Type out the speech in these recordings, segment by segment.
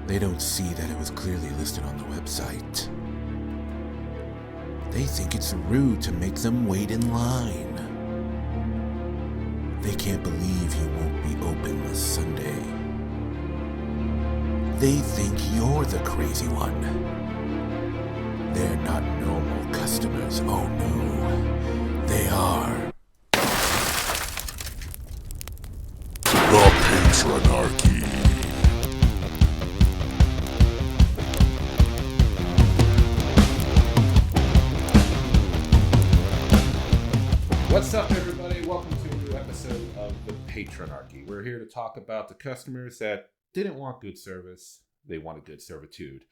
They don't see that it was clearly listed on the website. They think it's rude to make them wait in line. They can't believe you won't be open this Sunday. They think you're the crazy one. They're not normal customers, oh no. They are the Patronarchy. What's up, everybody? Welcome to a new episode of the Patronarchy. We're here to talk about the customers that didn't want good service. They wanted good servitude.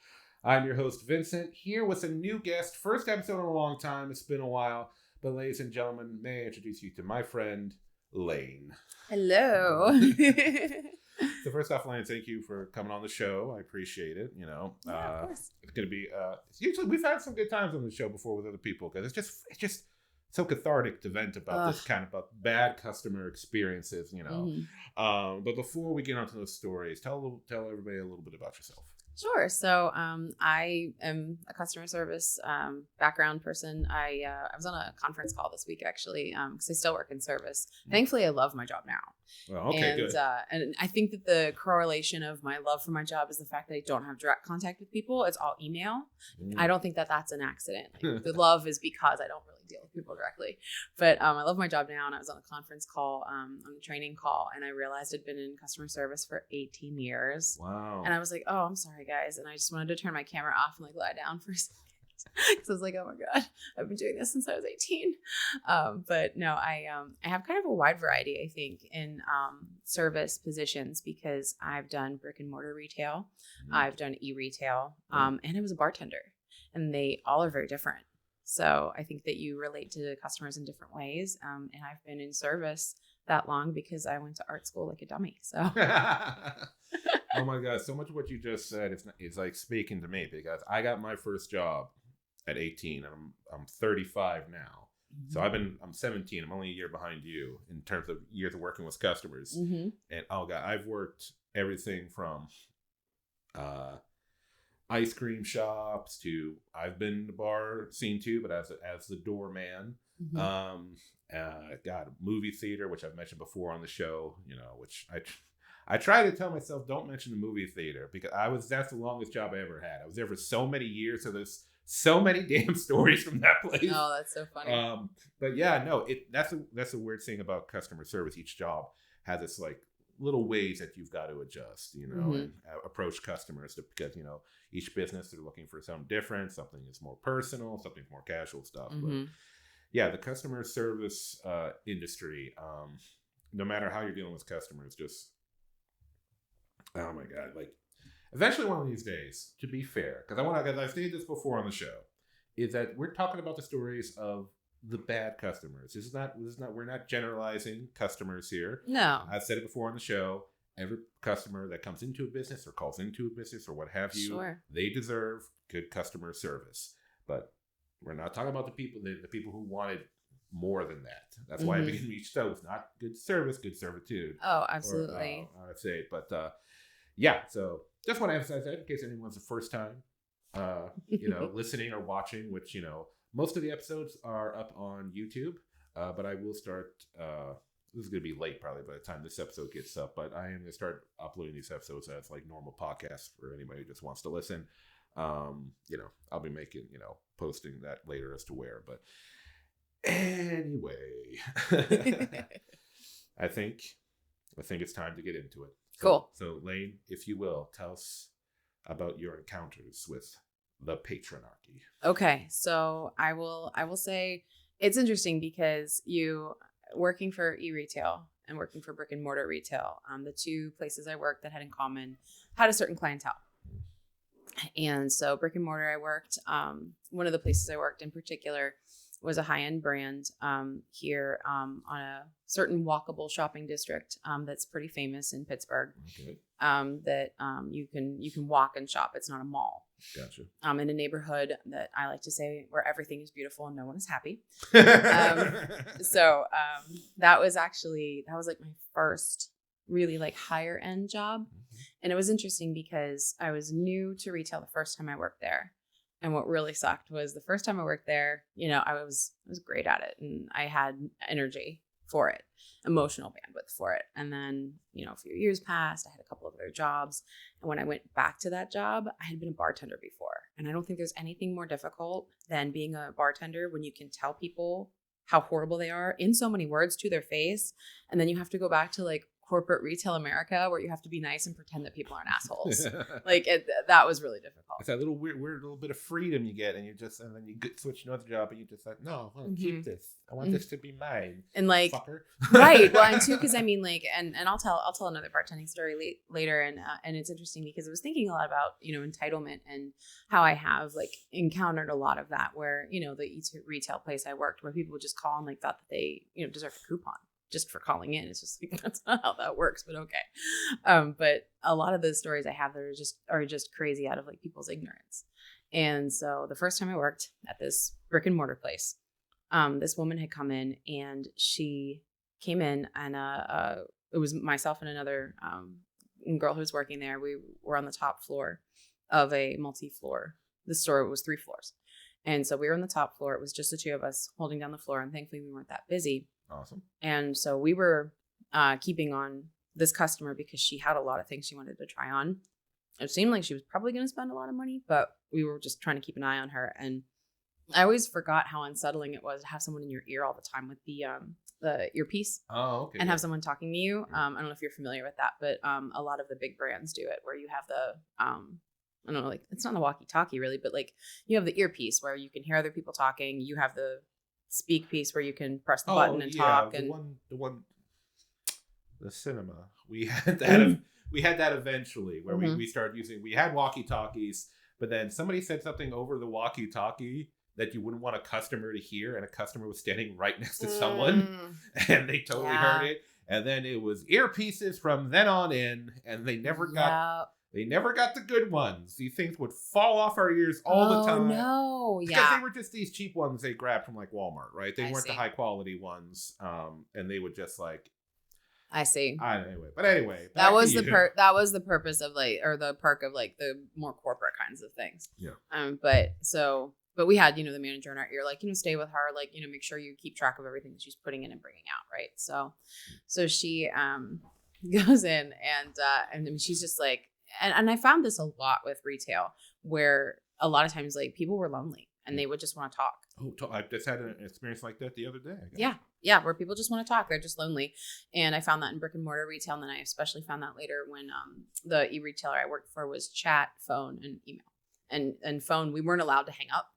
I'm your host, Vincent, here with a new guest. First episode in a long time. It's been a while. But ladies and gentlemen, may I introduce you to my friend, Laine. Hello. So first off, Laine, thank you for coming on the show. I appreciate it. Of course. It's going to be, usually we've had some good times on the show before with other people because it's just so cathartic to vent about this kind of about bad customer experiences, Mm-hmm. But before we get onto those stories, tell everybody a little bit about yourself. Sure. So I am a customer service background person. I was on a conference call this week, actually, because I still work in service. Thankfully, I love my job now. Well, okay, good. And I think that the correlation of my love for my job is the fact that I don't have direct contact with people. It's all email. I don't think that that's an accident. Like, the love is because I don't really deal with people directly. But I love my job now, and I was on a conference call, on a training call, and I realized I'd been in customer service for 18 years. Wow. And I was like, oh, I'm sorry, guys. And I just wanted to turn my camera off and lie down for a second. Because I was like, oh my God, I've been doing this since I was 18. But no, I have kind of a wide variety, I think, in service positions because I've done brick and mortar retail. I've done e-retail, and I was a bartender. And they all are very different. So I think that you relate to customers in different ways. And I've been in service that long because I went to art school like a dummy. So. Oh my God, so much of what you just said is like speaking to me because I got my first job at 18 and I'm 35 now. Mm-hmm. So I'm 17. I'm only a year behind you in terms of years of working with customers. Mm-hmm. And oh God, I've worked everything from ice cream shops to I've been in the bar scene too, but as the doorman. Mm-hmm. Movie theater, which I've mentioned before on the show, which I try to tell myself don't mention the movie theater because that's the longest job I ever had. I was there for so many years, so there's so many damn stories from that place. Oh, that's so funny. But yeah, no, that's a weird thing about customer service. Each job has its like little ways that you've got to adjust, mm-hmm. and approach customers because each business they're looking for something different. Something is more personal, something more casual stuff. Mm-hmm. But yeah, the customer service industry, no matter how you're dealing with customers, just oh my God, like eventually one of these days, to be fair, because I've stated this before on the show, is that we're talking about the stories of the bad customers. We're not generalizing customers here. No. I've said it before on the show. Every customer that comes into a business or calls into a business or what have you, sure, they deserve good customer service. But we're not talking about the people who wanted more than that. That's why I begin each show with not good service, good servitude. Oh, absolutely. I'd say, but yeah. So just want to emphasize that in case anyone's the first time, listening or watching. Which most of the episodes are up on YouTube, but I will start. This is going to be late probably by the time this episode gets up, but I am going to start uploading these episodes as like normal podcasts for anybody who just wants to listen. I'll be making posting that later as to where, but. Anyway, I think it's time to get into it. Cool. So Laine, if you will, tell us about your encounters with the Patronarchy. Okay, so I will say it's interesting because you working for e-retail and working for brick and mortar retail, the two places I worked that had in common had a certain clientele. And so brick and mortar, I worked. One of the places I worked in particular was a high-end brand here on a certain walkable shopping district that's pretty famous in Pittsburgh. Okay. That you can walk and shop. It's not a mall. Gotcha. In a neighborhood that I like to say where everything is beautiful and no one is happy. So that was like my first really like higher end job. And it was interesting because I was new to retail the first time I worked there. And what really sucked was the first time I worked there, you know, I was great at it and I had energy for it, emotional bandwidth for it. And then, you know, a few years passed, I had a couple of other jobs. And when I went back to that job, I had been a bartender before. And I don't think there's anything more difficult than being a bartender when you can tell people how horrible they are in so many words to their face. And then you have to go back to like corporate retail America where you have to be nice and pretend that people aren't assholes. Like that was really difficult. It's that little weird little bit of freedom you get, and then you switch to another job, and you just like, no, I want to keep this. I want this to be mine. And like, fucker. right. Well, and too, because I mean, like, and I'll tell another bartending story later, and it's interesting because I was thinking a lot about, you know, entitlement and how I have like encountered a lot of that where, you know, the retail place I worked where people would just call and like thought that they, you know, deserved a coupon just for calling in. It's just like, that's not how that works, but okay. But a lot of the stories I have that are just crazy out of like people's ignorance. And so the first time I worked at this brick and mortar place, this woman had come in and she came in and it was myself and another girl who was working there. We were on the top floor of a multi-floor. The store was 3 floors. And so we were on the top floor. It was just the two of us holding down the floor. And thankfully we weren't that busy. Awesome. And so we were keeping on this customer because she had a lot of things she wanted to try on. It seemed like she was probably going to spend a lot of money, but we were just trying to keep an eye on her. And I always forgot how unsettling it was to have someone in your ear all the time with the earpiece. Oh, okay. And have someone talking to you. I don't know if you're familiar with that, but a lot of the big brands do it where you have the I don't know, like it's not a walkie-talkie really, but like you have the earpiece where you can hear other people talking. You have the speak piece where you can press the button and talk. And the cinema. We had that. We had that eventually where we started using. We had walkie-talkies, but then somebody said something over the walkie-talkie that you wouldn't want a customer to hear, and a customer was standing right next to someone, and they totally heard it. And then it was earpieces from then on in, and they never got. They never got the good ones. These things would fall off our ears all the time. Oh, no. Because they were just these cheap ones they grabbed from like Walmart, right? They weren't the high quality ones. And they would just like. I see. Anyway. That was the purpose of like, or the perk of like the more corporate kinds of things. Yeah. But we had, you know, the manager in our ear, like, you know, stay with her, like, you know, make sure you keep track of everything that she's putting in and bringing out. Right. So she goes in and I mean, she's just like, and I found this a lot with retail where a lot of times like people were lonely and they would just want to talk. Oh, I just had an experience like that the other day. Yeah, where people just want to talk. They're just lonely. And I found that in brick and mortar retail. And then I especially found that later when the e-retailer I worked for was chat, phone, and email. And phone, we weren't allowed to hang up.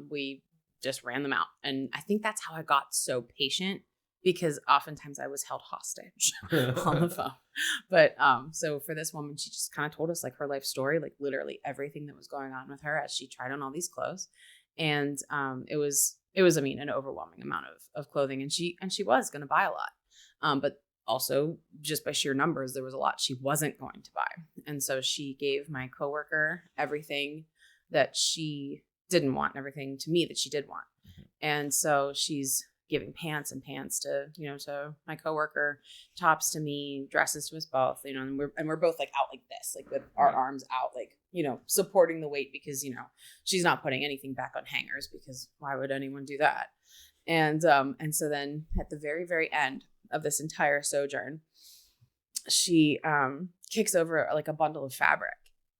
We just ran them out. And I think that's how I got so patient because oftentimes I was held hostage on the phone. But so for this woman, she just kind of told us like her life story, like literally everything that was going on with her as she tried on all these clothes. And it was, I mean, an overwhelming amount of clothing. And she was going to buy a lot. But also just by sheer numbers, there was a lot she wasn't going to buy. And so she gave my coworker everything that she didn't want and everything to me that she did want. Mm-hmm. And so she's giving pants to, you know, to my coworker, tops to me, dresses to us both, you know, and we're both like out like this, like with our arms out, like, you know, supporting the weight because, you know, she's not putting anything back on hangers because why would anyone do that? And so then at the very, very end of this entire sojourn, she kicks over like a bundle of fabric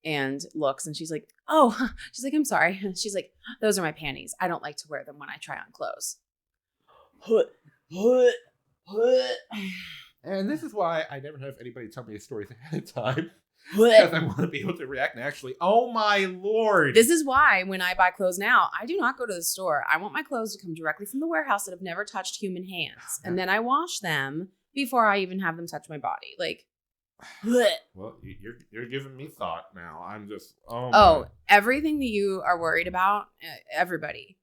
and looks and she's like, oh, she's like, I'm sorry. She's like, those are my panties. I don't like to wear them when I try on clothes. And this is why I never have anybody tell me a story ahead of time. Because I want to be able to react and actually, oh my Lord. This is why when I buy clothes now, I do not go to the store. I want my clothes to come directly from the warehouse that have never touched human hands. And then I wash them before I even have them touch my body. Like, well, you're giving me thought now. I'm just, everything that you are worried about, everybody.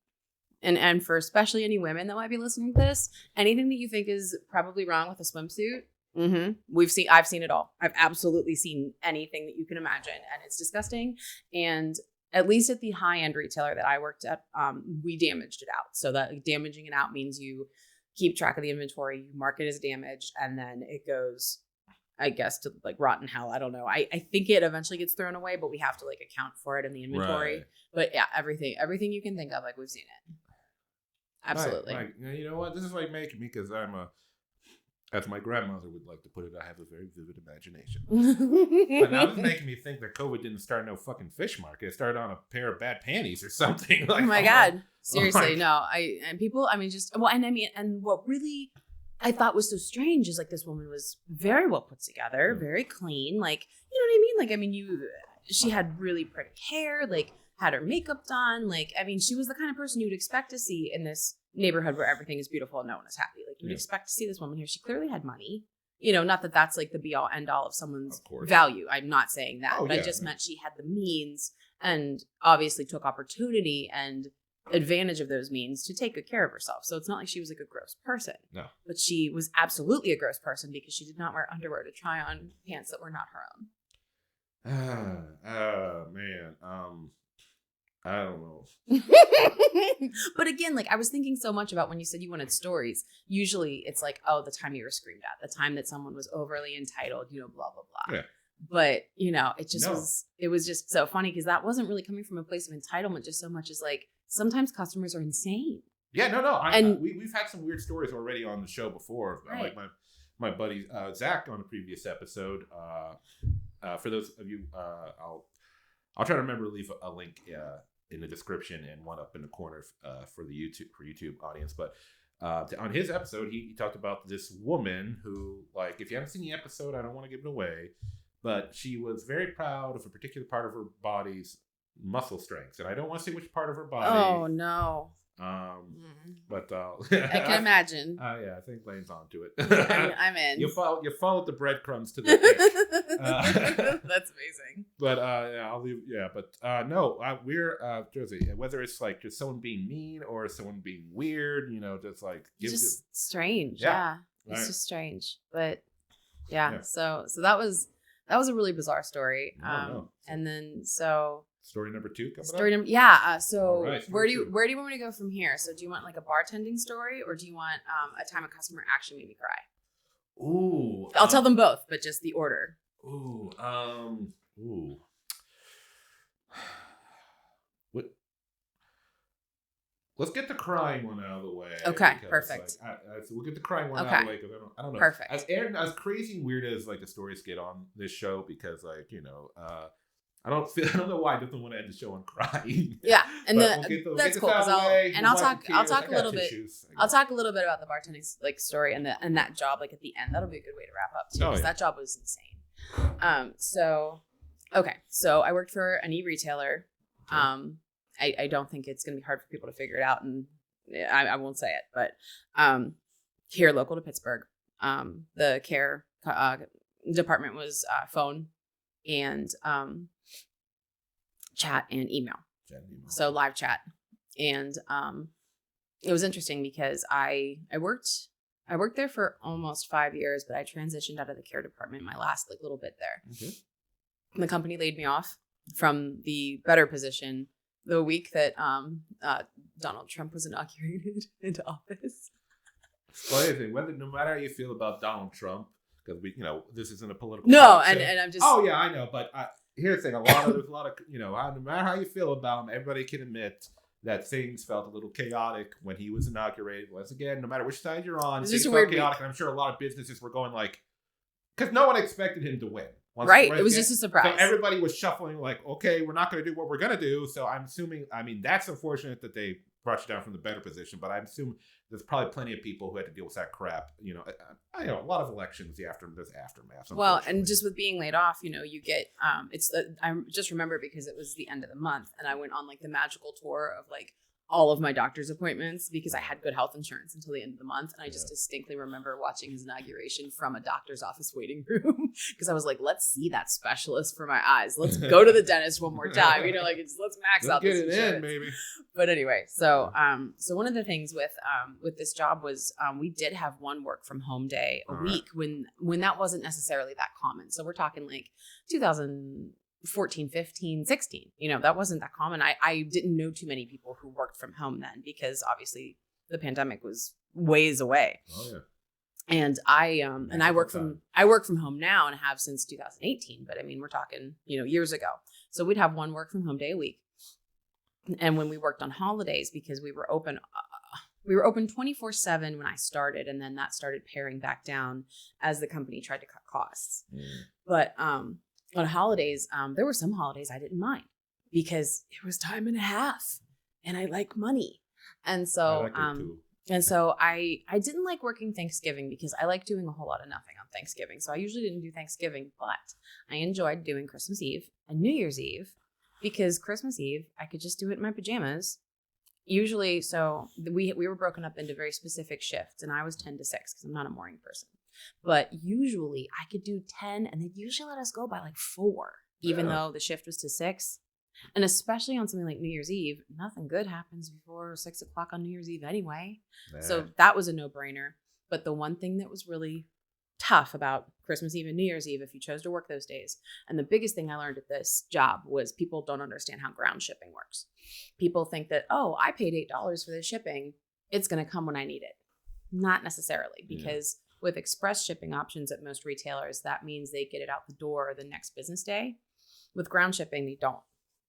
And for especially any women that might be listening to this, anything that you think is probably wrong with a swimsuit, I've seen it all. I've absolutely seen anything that you can imagine, and it's disgusting. And at least at the high end retailer that I worked at, we damaged it out. So that damaging it out means you keep track of the inventory, you mark it as damaged, and then it goes I guess, to like rot in hell. I don't know. I think it eventually gets thrown away, but we have to like account for it in the inventory. Right. But yeah, everything you can think of, like we've seen it. Absolutely. Like, you know what? This is like making me, because as my grandmother would like to put it, I have a very vivid imagination. But now it's making me think that COVID didn't start no fucking fish market. It started on a pair of bad panties or something. Like, oh my God. Seriously, oh no. And what really I thought was so strange is like this woman was very well put together, very clean. Like, you know what I mean? Like, I mean, she had really pretty hair, like had her makeup done. Like, I mean, she was the kind of person you'd expect to see in this neighborhood where everything is beautiful and no one is happy. Like, you'd expect to see this woman here. She clearly had money. You know, not that that's like the be all end all of someone's value. I'm not saying that, but I just meant she had the means and obviously took opportunity and advantage of those means to take good care of herself. So it's not like she was like a gross person. No. But she was absolutely a gross person because she did not wear underwear to try on pants that were not her own. Oh man. I don't know. But again, like I was thinking so much about when you said you wanted stories. Usually it's like, oh, the time you were screamed at, the time that someone was overly entitled, you know, blah, blah, blah. Yeah. But, you know, it was just so funny because that wasn't really coming from a place of entitlement, just so much as like, sometimes customers are insane. Yeah, no. We've had some weird stories already on the show before. Right. Like my buddy Zach on a previous episode. For those of you, I'll try to remember to leave a link in the description and one up in the corner for the YouTube audience. But on his episode, he talked about this woman who, like, if you haven't seen the episode, I don't want to give it away, but she was very proud of a particular part of her body's muscle strength, and I don't want to say which part of her body. Oh no. But I can imagine. Yeah, I think Laine's onto it. I'm in. You followed the breadcrumbs to the end. That's amazing. But yeah, I'll leave. Yeah, but no, we're Jersey. Whether it's like just someone being mean or someone being weird, you know, just like strange. Yeah, it's just strange. But yeah. So that was a really bizarre story. And then so. Story number 2 So right, where do you want me to go from here? So do you want like a bartending story, or do you want a time a customer actually made me cry? Ooh. I'll tell them both, but just the order. Ooh. Let's get the crying one out of the way. Okay, perfect. So we'll get the crying one out of the way because I don't know. Perfect. As crazy and weird as like the stories get on this show, because like, you know, I don't know why I don't want to end the show on crying. Yeah, and that's cool. I'll talk a little bit. I'll talk a little bit about the bartending like story and that job like at the end. That'll be a good way to wrap up too, because that job was insane. So I worked for an e-retailer. I don't think it's gonna be hard for people to figure it out, and I won't say it, but here local to Pittsburgh, the care department was phone and chat and email. So live chat. And it was interesting because I worked there for almost 5 years, but I transitioned out of the care department my last like little bit there. Okay. And the company laid me off from the better position the week that Donald Trump was inaugurated into office. Well, no matter how you feel about Donald Trump, because this isn't a political. No, and I'm just. Oh yeah, I know, but here's the thing: there's a lot of no matter how you feel about him, everybody can admit that things felt a little chaotic when he was inaugurated. Once again, no matter which side you're on, things felt chaotic, and I'm sure a lot of businesses were going like, because no one expected him to win. It was just a surprise. So everybody was shuffling like, okay, we're not going to do what we're going to do. So I'm assuming, that's unfortunate that they brought you down from the better position, but I assume there's probably plenty of people who had to deal with that crap. I know a lot of elections, there's aftermath. Well, and just with being laid off, you get, I just remember because it was the end of the month and I went on like the magical tour of like all of my doctor's appointments because I had good health insurance until the end of the month. And I just distinctly remember watching his inauguration from a doctor's office waiting room because I was like, let's see that specialist for my eyes. Let's go to the dentist one more time. Let's max out this insurance. Get it in, maybe. But anyway, so one of the things with this job was we did have one work from home day a week when that wasn't necessarily that common. So we're talking like 2014, 15, 16, that wasn't that common. I didn't know too many people who worked from home then because obviously the pandemic was ways away. Oh yeah. And I work from home now and have since 2018, but I mean, we're talking, years ago. So we'd have one work from home day a week. And when we worked on holidays, because we were open 24/7 when I started, and then that started paring back down as the company tried to cut costs. But on holidays, there were some holidays I didn't mind because it was time and a half and I like money. And so I didn't like working Thanksgiving because I like doing a whole lot of nothing on Thanksgiving. So I usually didn't do Thanksgiving, but I enjoyed doing Christmas Eve and New Year's Eve, because Christmas Eve, I could just do it in my pajamas. Usually, so we were broken up into very specific shifts, and I was 10 to 6 because I'm not a morning person. But usually I could do 10, and they'd usually let us go by like 4, even though the shift was to 6. And especially on something like New Year's Eve, nothing good happens before 6 o'clock on New Year's Eve anyway. So that was a no-brainer. But the one thing that was really tough about Christmas Eve and New Year's Eve, if you chose to work those days, and the biggest thing I learned at this job was people don't understand how ground shipping works. People think that, oh, I paid $8 for this shipping, it's going to come when I need it. Not necessarily, because with express shipping options at most retailers, that means they get it out the door the next business day. With ground shipping, they don't.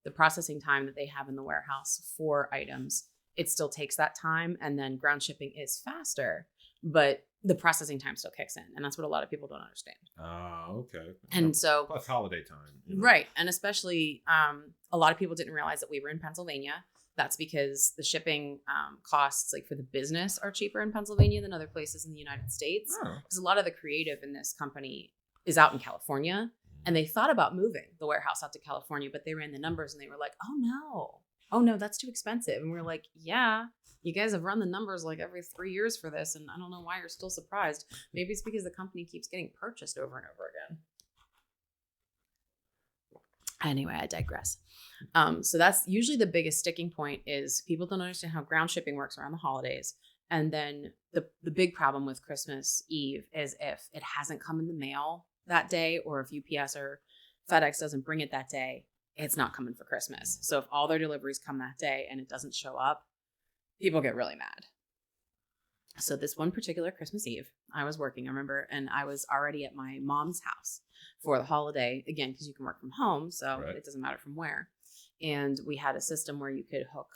The processing time that they have in the warehouse for items, it still takes that time, and then ground shipping is faster, but the processing time still kicks in, and that's what a lot of people don't understand. Oh, okay. And so plus holiday time, right? And especially, a lot of people didn't realize that we were in Pennsylvania. That's because the shipping costs, like for the business, are cheaper in Pennsylvania than other places in the United States. Because a lot of the creative in this company is out in California, and they thought about moving the warehouse out to California, but they ran the numbers and they were like, oh no, that's too expensive. And we were like, yeah. You guys have run the numbers like every 3 years for this, and I don't know why you're still surprised. Maybe it's because the company keeps getting purchased over and over again. Anyway, I digress. So that's usually the biggest sticking point, is people don't understand how ground shipping works around the holidays. And then the big problem with Christmas Eve is if it hasn't come in the mail that day, or if UPS or FedEx doesn't bring it that day, it's not coming for Christmas. So if all their deliveries come that day and it doesn't show up, people get really mad. So this one particular Christmas Eve, I was working, I remember, and I was already at my mom's house for the holiday, again, because you can work from home, so It doesn't matter from where. And we had a system where you could hook,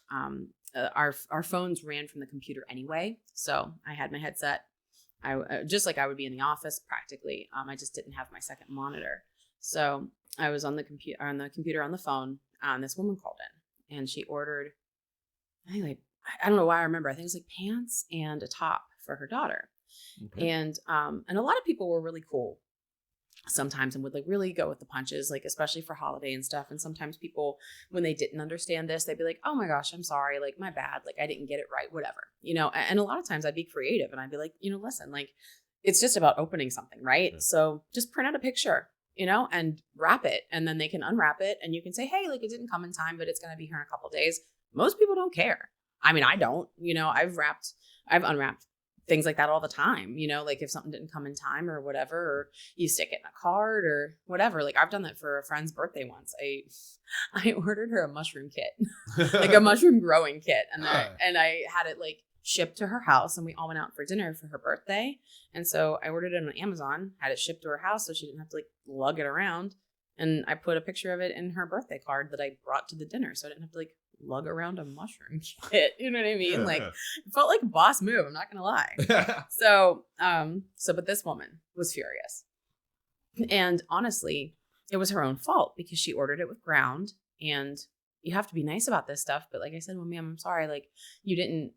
our phones ran from the computer anyway. So I had my headset, just like I would be in the office practically. I just didn't have my second monitor. So I was on the computer on the phone, and this woman called in, and she ordered, I think like, I don't know why I remember. I think it was like pants and a top for her daughter. Okay. And a lot of people were really cool sometimes and would like really go with the punches, like especially for holiday and stuff. And sometimes people, when they didn't understand this, they'd be like, oh my gosh, I'm sorry. Like, my bad. Like, I didn't get it right, whatever, and a lot of times I'd be creative and I'd be like, listen, like, it's just about opening something, right? Yeah. So just print out a picture, and wrap it, and then they can unwrap it, and you can say, hey, like, it didn't come in time, but it's going to be here in a couple of days. Most people don't care. I mean, I don't, I've unwrapped things like that all the time, like if something didn't come in time or whatever, or you stick it in a card or whatever. Like, I've done that for a friend's birthday once. I ordered her a mushroom kit, like a mushroom growing kit. And I had it like shipped to her house, and we all went out for dinner for her birthday. And so I ordered it on Amazon, had it shipped to her house so she didn't have to like lug it around. And I put a picture of it in her birthday card that I brought to the dinner, so I didn't have to like lug around a mushroom kit. You know what I mean? Like, it felt like a boss move. I'm not gonna lie. So but this woman was furious, and honestly, it was her own fault because she ordered it with ground, and you have to be nice about this stuff. But like I said, well, ma'am, I'm sorry. Like, you didn't.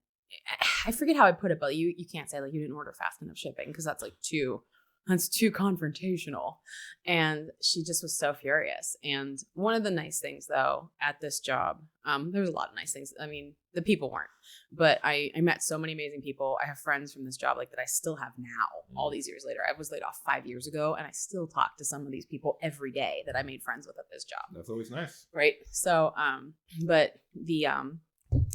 I forget how I put it, but you can't say like you didn't order fast enough shipping, because that's too confrontational. And she just was so furious. And one of the nice things though at this job, there was a lot of nice things. I mean, the people weren't, but I met so many amazing people. I have friends from this job like that I still have now, all these years later. I was laid off 5 years ago, and I still talk to some of these people every day that I made friends with at this job. That's always nice. Right. So, but the,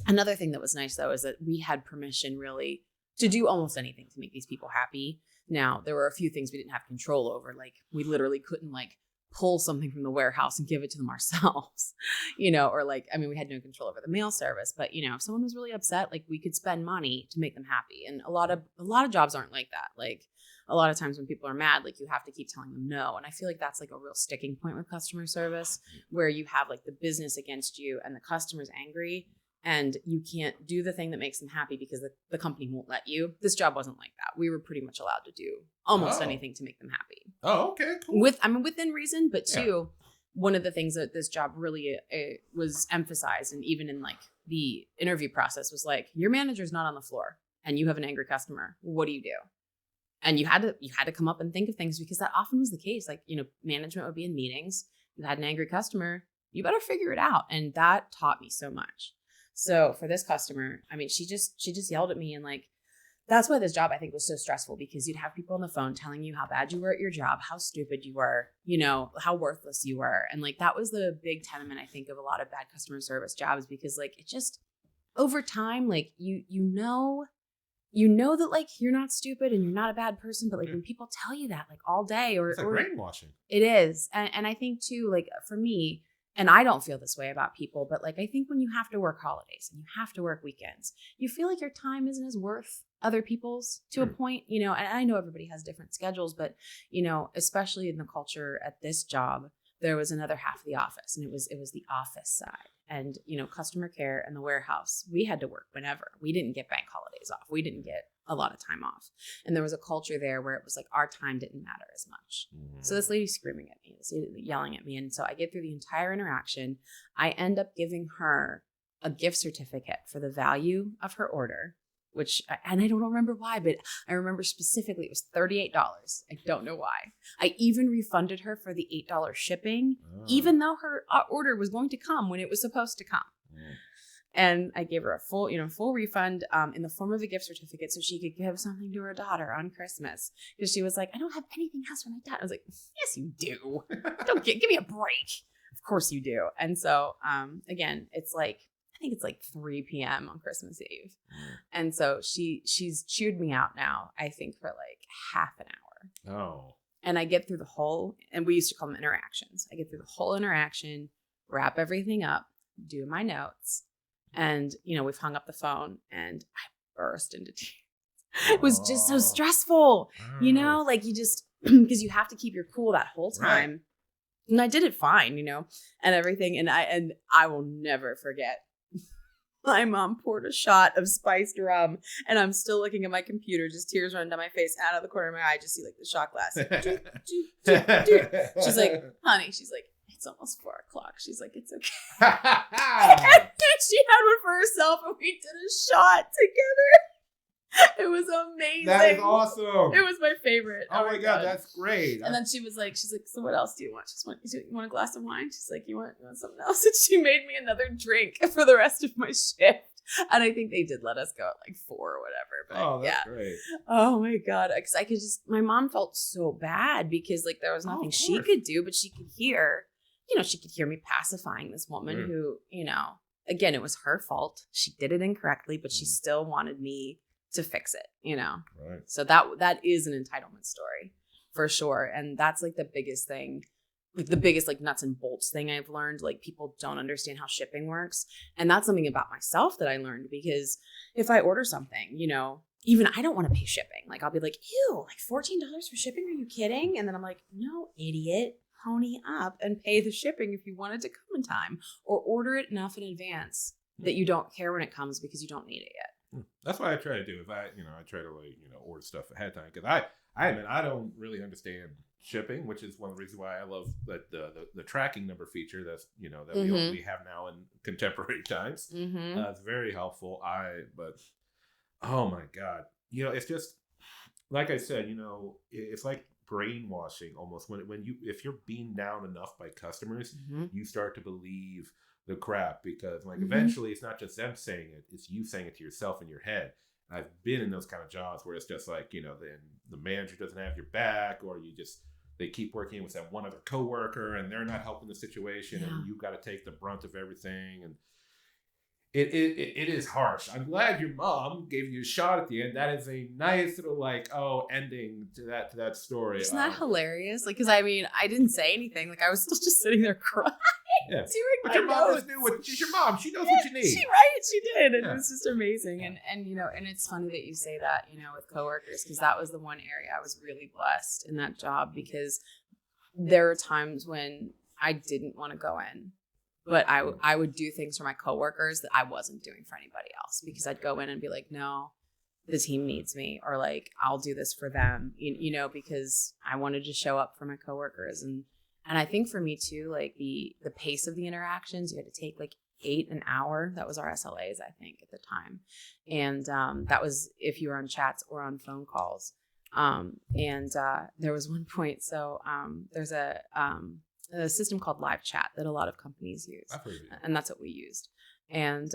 another thing that was nice though is that we had permission really to do almost anything to make these people happy. Now, there were a few things we didn't have control over. Like, we literally couldn't like pull something from the warehouse and give it to them ourselves, or like, I mean, we had no control over the mail service, but if someone was really upset, like, we could spend money to make them happy. And a lot of jobs aren't like that. Like, a lot of times when people are mad, like you have to keep telling them no. And I feel like that's like a real sticking point with customer service, where you have like the business against you and the customer's angry and you can't do the thing that makes them happy because the company won't let you. This job wasn't like that. We were pretty much allowed to do almost anything to make them happy. Oh, okay, cool. Within reason, but two, one of the things that this job really was emphasized, and even in like the interview process, was like, your manager's not on the floor and you have an angry customer. What do you do? And you had to come up and think of things, because that often was the case. Like, management would be in meetings. You had an angry customer. You better figure it out. And that taught me so much. So for this customer, I mean, she just yelled at me, and like, that's why this job I think was so stressful, because you'd have people on the phone telling you how bad you were at your job, how stupid you were, how worthless you were. And like, that was the big tenement, I think, of a lot of bad customer service jobs, because like, it just, over time, like you know that like you're not stupid and you're not a bad person, but like when people tell you that like all day, it's like brainwashing. It is. And I think too, like for me, and I don't feel this way about people, but like I think when you have to work holidays and you have to work weekends, you feel like your time isn't as worth other people's to a point, and I know everybody has different schedules, but especially in the culture at this job, there was another half of the office, and it was the office side. And, customer care and the warehouse, we had to work whenever. We didn't get bank holidays off. We didn't get a lot of time off. And there was a culture there where it was like our time didn't matter as much. Mm-hmm. So this lady's screaming at me, yelling at me. And so I get through the entire interaction. I end up giving her a gift certificate for the value of her order, and I don't remember why, but I remember specifically it was $38. I don't know why. I even refunded her for the $8 shipping, even though her order was going to come when it was supposed to come. And I gave her a full refund in the form of a gift certificate so she could give something to her daughter on Christmas. Because she was like, I don't have anything else for my dad. I was like, yes, you do. Give me a break. Of course you do. And so, again, I think it's like 3 p.m. on Christmas Eve. And so she's chewed me out now, I think, for like half an hour. Oh. And I get through the whole, and we used to call them interactions. I get through the whole interaction, wrap everything up, do my notes. And, we've hung up the phone and I burst into tears. It was just so stressful, like you just, because you have to keep your cool that whole time. Right. And I did it fine, and everything. And I will never forget. My mom poured a shot of spiced rum, and I'm still looking at my computer, just tears running down my face. Out of the corner of my eye, I just see like the shot glass. She's like, honey, it's almost 4:00. She's like, it's okay. And then she had one for herself, and we did a shot together. It was amazing. That is awesome. It was my favorite. Oh my God, that's great. And then she's like, so what else do you want? You want a glass of wine? She's like, you want something else? And she made me another drink for the rest of my shift. And I think they did let us go at like 4 or whatever. But that's great. Oh my God. Because my mom felt so bad because like there was nothing she could do, but she could hear, she could hear me pacifying this woman who, again, it was her fault. She did it incorrectly, but she still wanted me to fix it, Right. So that is an entitlement story for sure. And that's like the biggest thing, like the biggest like nuts and bolts thing I've learned. Like people don't understand how shipping works. And that's something about myself that I learned, because if I order something, even I don't want to pay shipping. Like I'll be like, ew, like $14 for shipping? Are you kidding? And then I'm like, no, idiot, pony up and pay the shipping if you want it to come in time, or order it enough in advance that you don't care when it comes because you don't need it yet. That's what I try to do. If I try to order stuff ahead of time, because I don't really understand shipping, which is one of the reasons why I love the tracking number feature that's that we have now in contemporary times. Mm-hmm. It's very helpful. But oh my God, it's just like I said, it's like brainwashing almost if you're beaten down enough by customers, you start to believe the crap, because like eventually it's not just them saying it, it's you saying it to yourself in your head. I've been in those kind of jobs where it's just like, then the manager doesn't have your back, or they keep working with that one other coworker and they're not helping the situation, and you got to take the brunt of everything. And it is harsh. I'm glad your mom gave you a shot at the end. That is a nice little ending to that story. Isn't that hilarious? Like, because I mean, I didn't say anything. Like I was still just sitting there crying. Yeah. doing But my your mom notes. just knew what. She's your mom. She knows what you need. She did. And Yeah. it was just amazing. And, you know, and it's funny that you say that, you know, with coworkers, because that was the one area I was really blessed in that job, because there were times when I didn't want to go in, but I would do things for my coworkers that I wasn't doing for anybody else, because I'd go in and be like, no, the team needs me, or like, I'll do this for them, you know, because I wanted to show up for my coworkers. And I think for me too, like the pace of the interactions, you had to take like 8 an hour. That was our SLAs, I think, at the time. And that was if you were on chats or on phone calls. There was one point, so there's a system called live chat that a lot of companies use, and that's what we used. And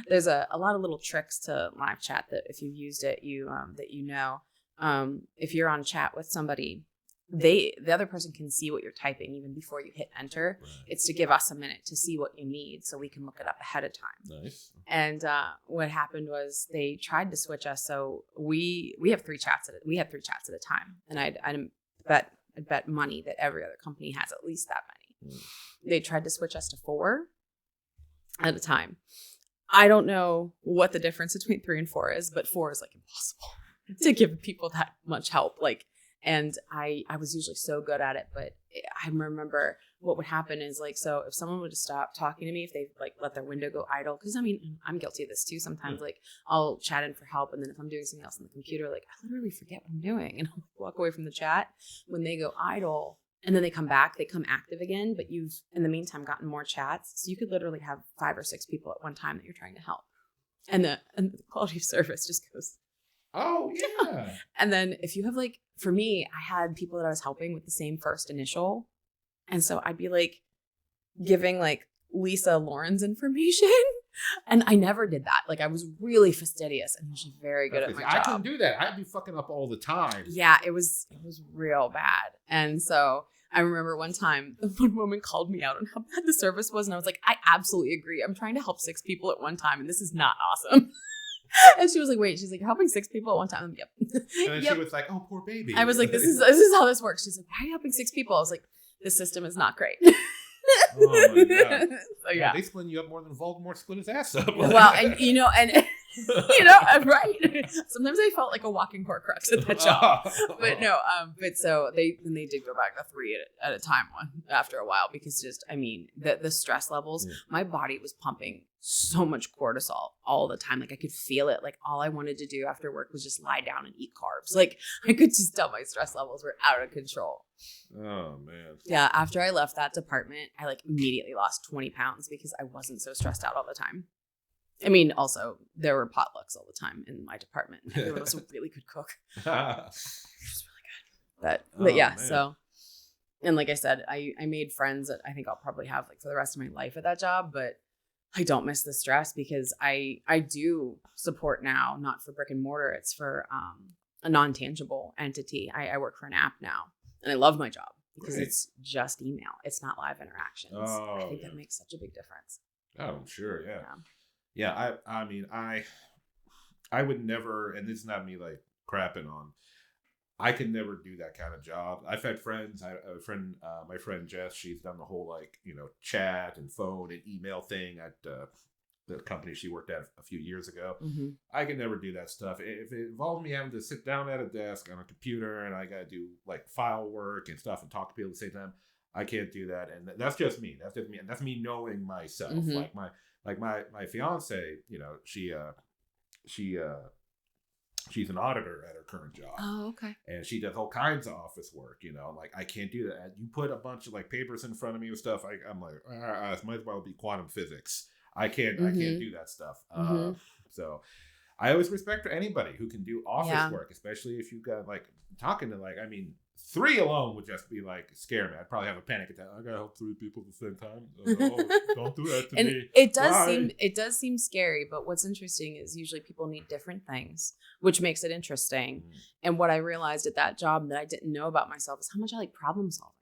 there's a lot of little tricks to live chat that if you've used it, if you're on chat with somebody, the other person can see what you're typing even before you hit enter. Right. It's to give us a minute to see what you need so we can look it up ahead of time. Nice. And what happened was they tried to switch us. So we have 3 chats at a time, and I'd bet money that every other company has at least that many. They tried to switch us to 4 at a time. I don't know what the difference between 3 and 4 is, but 4 is like impossible to give people that much help. Like, and I was usually so good at it, but I remember what would happen is like, so if someone would stop talking to me, if they like let their window go idle, because I mean, I'm guilty of this too. Sometimes like I'll chat in for help, and then if I'm doing something else on the computer, like I literally forget what I'm doing, and I'll walk away from the chat. When they go idle and then they come back, they come active again, but you've in the meantime gotten more chats, so you could literally have 5 or 6 people at one time that you're trying to help, and the quality of service just goes. Oh yeah. And then if you have like, for me, I had people that I was helping with the same first initial. And so I'd be like giving like Lisa Lauren's information. And I never did that. Like I was really fastidious and usually very good at my job. I couldn't do that. I'd be fucking up all the time. Yeah, it was real bad. And so I remember one time one woman called me out on how bad the service was. And I was like, I absolutely agree. I'm trying to help 6 people at one time, and this is not awesome. And she was like, wait, she's like, you're helping 6 people at one time? Yep. And then she was like, oh, poor baby. I was like, this is how this works. She's like, why are you helping 6 people? I was like, this system is not great. Oh my God. So yeah. They split you up more than Voldemort split his ass up. Well, and right. Sometimes I felt like a walking Horcrux at that job. But no, but so they did go back to 3 at a time one after a while, because just, I mean, the stress levels, my body was pumping so much cortisol all the time. Like I could feel it. Like all I wanted to do after work was just lie down and eat carbs. Like I could just tell my stress levels were out of control. Oh man. Yeah. After I left that department, I like immediately lost 20 pounds because I wasn't so stressed out all the time. I mean, also there were potlucks all the time in my department. Everyone was a really good cook. It was really good. But yeah, man. So, and like I said, I made friends that I think I'll probably have like for the rest of my life at that job, but I don't miss the stress because I do support now, not for brick and mortar. It's for a non-tangible entity. I work for an app now, and I love my job because it's just email. It's not live interactions. Oh, I think that makes such a big difference. Oh, I'm sure. Yeah. Yeah. I mean, I would never, and this is not me like crapping on, I could never do that kind of job. I've had friends. My friend Jess, she's done the whole like, chat and phone and email thing at the company she worked at a few years ago. Mm-hmm. I could never do that stuff. If it involved me having to sit down at a desk on a computer and I got to do like file work and stuff and talk to people at the same time, I can't do that. And that's just me. That's just me. And that's me knowing myself. Mm-hmm. Like my fiance, she's an auditor at her current job. Oh, okay. And she does all kinds of office work, like I can't do that. You put a bunch of like papers in front of me and stuff. I'm like, it might as well be quantum physics. I can't do that stuff. Mm-hmm. So I always respect anybody who can do office work, especially if you've got like talking to 3 alone would just be like scare me. I'd probably have a panic attack. I gotta help 3 people at the same time. Don't do that to and me. It does seem scary, but what's interesting is usually people need different things, which makes it interesting. Mm. And what I realized at that job that I didn't know about myself is how much I like problem solving.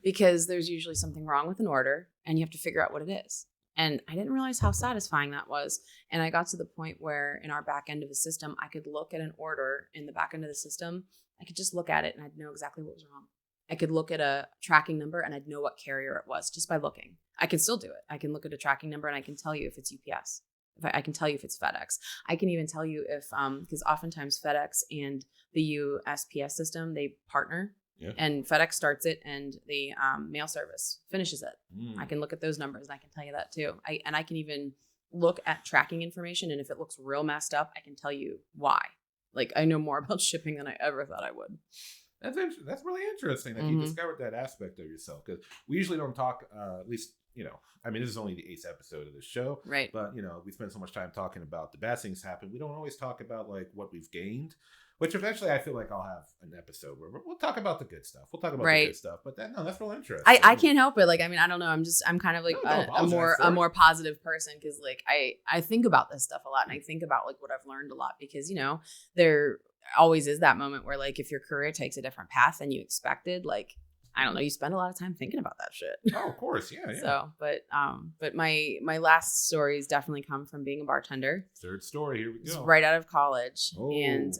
Because there's usually something wrong with an order and you have to figure out what it is. And I didn't realize how satisfying that was. And I got to the point where in our back end of the system, I could look at an order in the back end of the system. I could just look at it and I'd know exactly what was wrong. I could look at a tracking number and I'd know what carrier it was just by looking. I can still do it. I can look at a tracking number and I can tell you if it's UPS. I can tell you if it's FedEx. I can even tell you if, because oftentimes FedEx and the USPS system, they partner. Yeah. And FedEx starts it and the mail service finishes it. I can look at those numbers and I can tell you that too. I can even look at tracking information, and if it looks real messed up, I can tell you why. Like, I know more about shipping than I ever thought I would. That's really interesting that you discovered that aspect of yourself, because we usually don't talk, at least, I mean, this is only the 8th episode of the show. Right. But, we spend so much time talking about the bad things happen. We don't always talk about, like, what we've gained, which eventually I feel like I'll have an episode where we'll talk about the good stuff. We'll talk about the good stuff. But that's real interesting. I can't help it. Like, I mean, I don't know. I'm kind of like a more positive person, because, like, I think about this stuff a lot, and I think about, like, what I've learned a lot, because, there always is that moment where, like, if your career takes a different path than you expected, like, I don't know, you spend a lot of time thinking about that shit. Oh, of course. Yeah. So, but my last stories definitely come from being a bartender. Third story. Here we go. Right out of college. Oh. And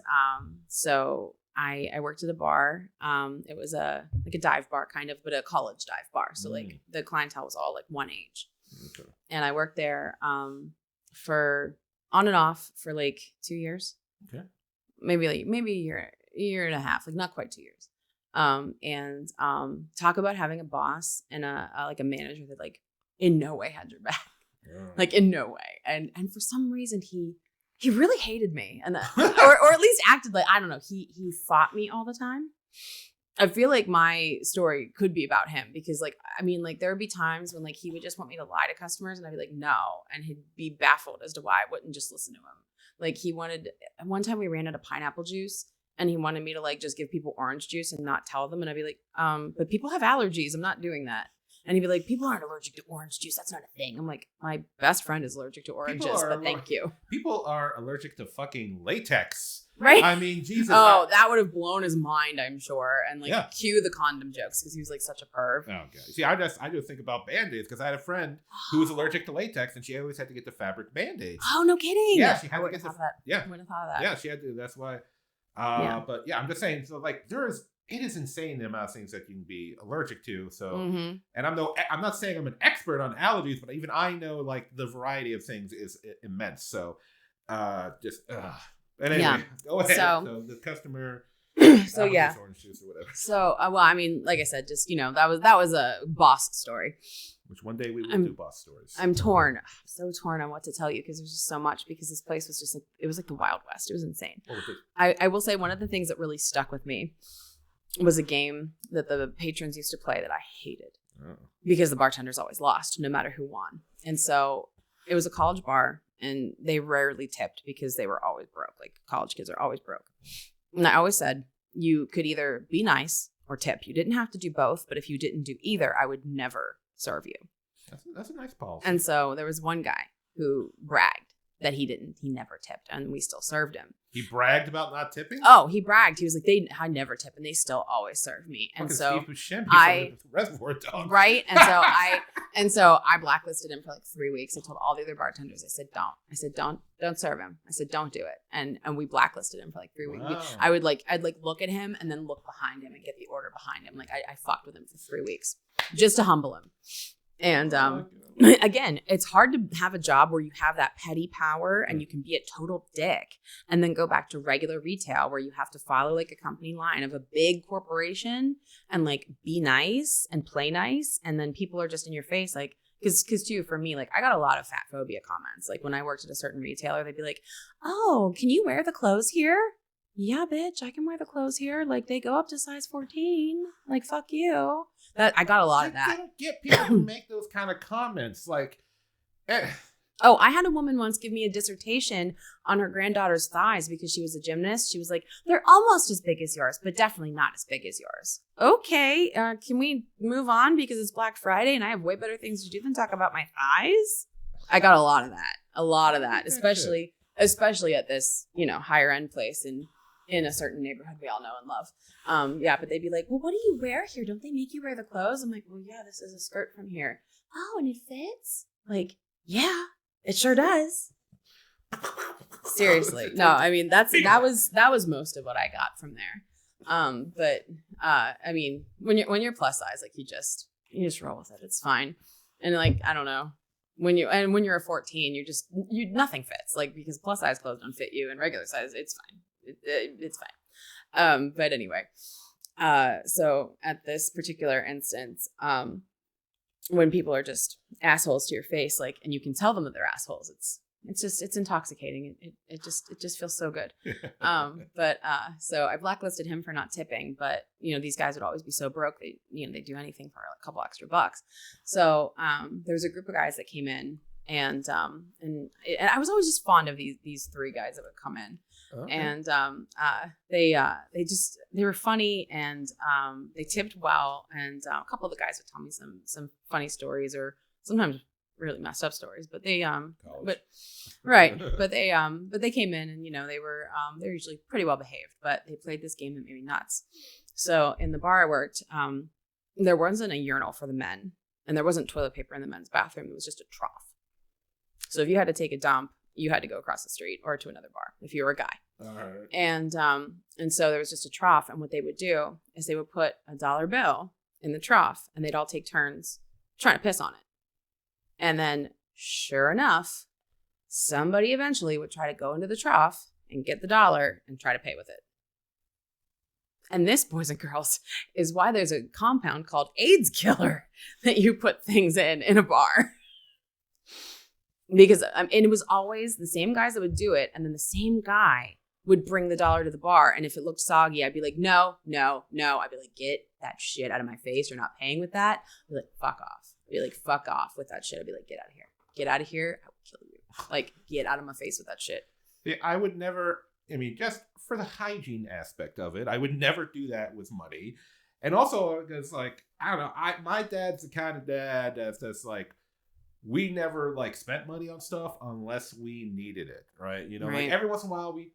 so I worked at a bar. It was a dive bar kind of, but a college dive bar. So like the clientele was all like one age. Okay. And I worked there for on and off for like 2 years. Okay. Maybe a year and a half, like not quite 2 years. Talk about having a boss and a manager that like in no way had your back, like in no way. And for some reason he really hated me, and or at least acted like, I don't know. He fought me all the time. I feel like my story could be about him, because like, I mean, like there would be times when like he would just want me to lie to customers, and I'd be like, no. And he'd be baffled as to why I wouldn't just listen to him. Like one time we ran out of pineapple juice, and he wanted me to like just give people orange juice and not tell them. And I'd be like, but people have allergies. I'm not doing that. And he'd be like, people aren't allergic to orange juice. That's not a thing. I'm like, my best friend is allergic to oranges, but thank you. People are allergic to fucking latex. Right? I mean, Jesus. Oh, that would have blown his mind, I'm sure. And like cue the condom jokes, because he was like such a perv. Oh, God. See, I just think about Band-Aids, because I had a friend who was allergic to latex, and she always had to get the fabric Band-Aids. Oh, no kidding. Yeah, she had to get that. Yeah. I would have thought of that. Yeah, she had to. That's why. But yeah, I'm just saying. So like, it is insane the amount of things that you can be allergic to. So, and I'm not saying I'm an expert on allergies, but even I know like the variety of things is immense. So, But anyway, go ahead. So the customer. So yeah. Orange juice or whatever. So well, I mean, like I said, just that was a boss story. Which one day we will do boss stories. I'm torn. I'm so torn on what to tell you, because there's just so much. Because this place was just like, it was like the Wild West. It was insane. I will say one of the things that really stuck with me was a game that the patrons used to play that I hated, because the bartenders always lost no matter who won. And so it was a college bar, and they rarely tipped because they were always broke. Like college kids are always broke. And I always said you could either be nice or tip. You didn't have to do both, but if you didn't do either, I would never serve you. That's a nice policy. And so there was one guy who bragged that he never tipped, and we still served him. He bragged about not tipping? Oh, he bragged. He was like, I never tip, and they still always serve me. And so Reservoir Dogs. Right? And so I blacklisted him for like 3 weeks. I told all the other bartenders, I said, don't serve him. I said, don't do it. And we blacklisted him for like 3 weeks. Wow. I'd look at him and then look behind him and get the order behind him. Like I fucked with him for 3 weeks just to humble him. And again, it's hard to have a job where you have that petty power and you can be a total dick, and then go back to regular retail where you have to follow like a company line of a big corporation and like be nice and play nice. And then people are just in your face. Like, cause too, for me, like I got a lot of fat phobia comments. Like when I worked at a certain retailer, they'd be like, oh, can you wear the clothes here? Yeah, bitch, I can wear the clothes here. Like they go up to size 14. Like, fuck you. That I got a lot of that. I don't get people who make those kind of comments. Like, Oh, I had a woman once give me a dissertation on her granddaughter's thighs because she was a gymnast. She was like, they're almost as big as yours, but definitely not as big as yours. Okay, can we move on because it's Black Friday and I have way better things to do than talk about my thighs? I got a lot of that, especially at this, higher end place in a certain neighborhood we all know and love. But they'd be like, well, what do you wear here? Don't they make you wear the clothes? I'm like, well, yeah, this is a skirt from here. Oh, and it fits? Like, yeah, it sure does. Seriously. No, I mean, that was most of what I got from there. But I mean, when you're plus size, like you just roll with it. It's fine. And like, I don't know, when you're a 14, nothing fits, like, because plus size clothes don't fit you, and regular size, it's fine. It's fine. But anyway, so at this particular instance, when people are just assholes to your face, like, and you can tell them that they're assholes, it's intoxicating. It just feels so good. So I blacklisted him for not tipping, but these guys would always be so broke. They do anything for a couple extra bucks. So there was a group of guys that came in, and I was always just fond of these three guys that would come in. Okay. And they were funny, and they tipped well, and a couple of the guys would tell me some funny stories, or sometimes really messed up stories, but they came in, and they're usually pretty well behaved, but they played this game that made me nuts. So in the bar I worked, there wasn't a urinal for the men, and there wasn't toilet paper in the men's bathroom. It was just a trough. So if you had to take a dump, you had to go across the street or to another bar if you were a guy. All right. And so there was just a trough, and what they would do is they would put a $1 bill in the trough, and they'd all take turns trying to piss on it. And then, sure enough, somebody eventually would try to go into the trough and get the $1 and try to pay with it. And this, boys and girls, is why there's a compound called AIDS Killer that you put things in a bar. Because and it was always the same guys that would do it, and then the same guy would bring the $1 to the bar, and if it looked soggy, I'd be like, no. I'd be like, get that shit out of my face. You're not paying with that. I'd be like, fuck off. I'd be like, fuck off with that shit. I'd be like, get out of here. Get out of here. I will kill you. Like, get out of my face with that shit. Yeah, I would never, just for the hygiene aspect of it, I would never do that with money. And also, because, like, I don't know, my dad's the kind of dad that's just like, we never spent money on stuff unless we needed it, right? Right. Like every once in a while we,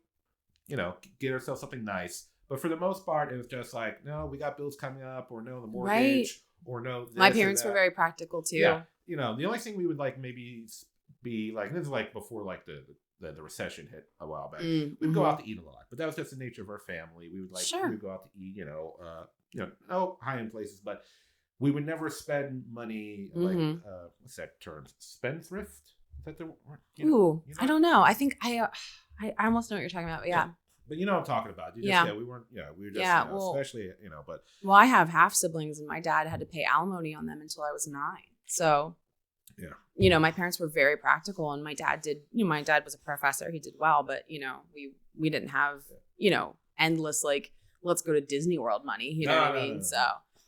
get ourselves something nice. But for the most part, it was just like, no, we got bills coming up, or no, the mortgage, right. Or no. My parents were very practical too. Yeah. The only thing we would maybe be like, this is before the recession hit a while back. We'd go out to eat a lot, but that was just the nature of our family. We would sure. we'd go out to eat, no high-end places, but we would never spend money what's that term? Spendthrift? Is that the word? I don't know. I think I almost know what you're talking about. But yeah. But you know what I'm talking about. We weren't. We were just. Especially. But. Well, I have half siblings, and my dad had to pay alimony on them until I was 9. So. Yeah. My parents were very practical, and my dad did. My dad was a professor. He did well, but we didn't have endless let's go to Disney World money. You know what I mean? So.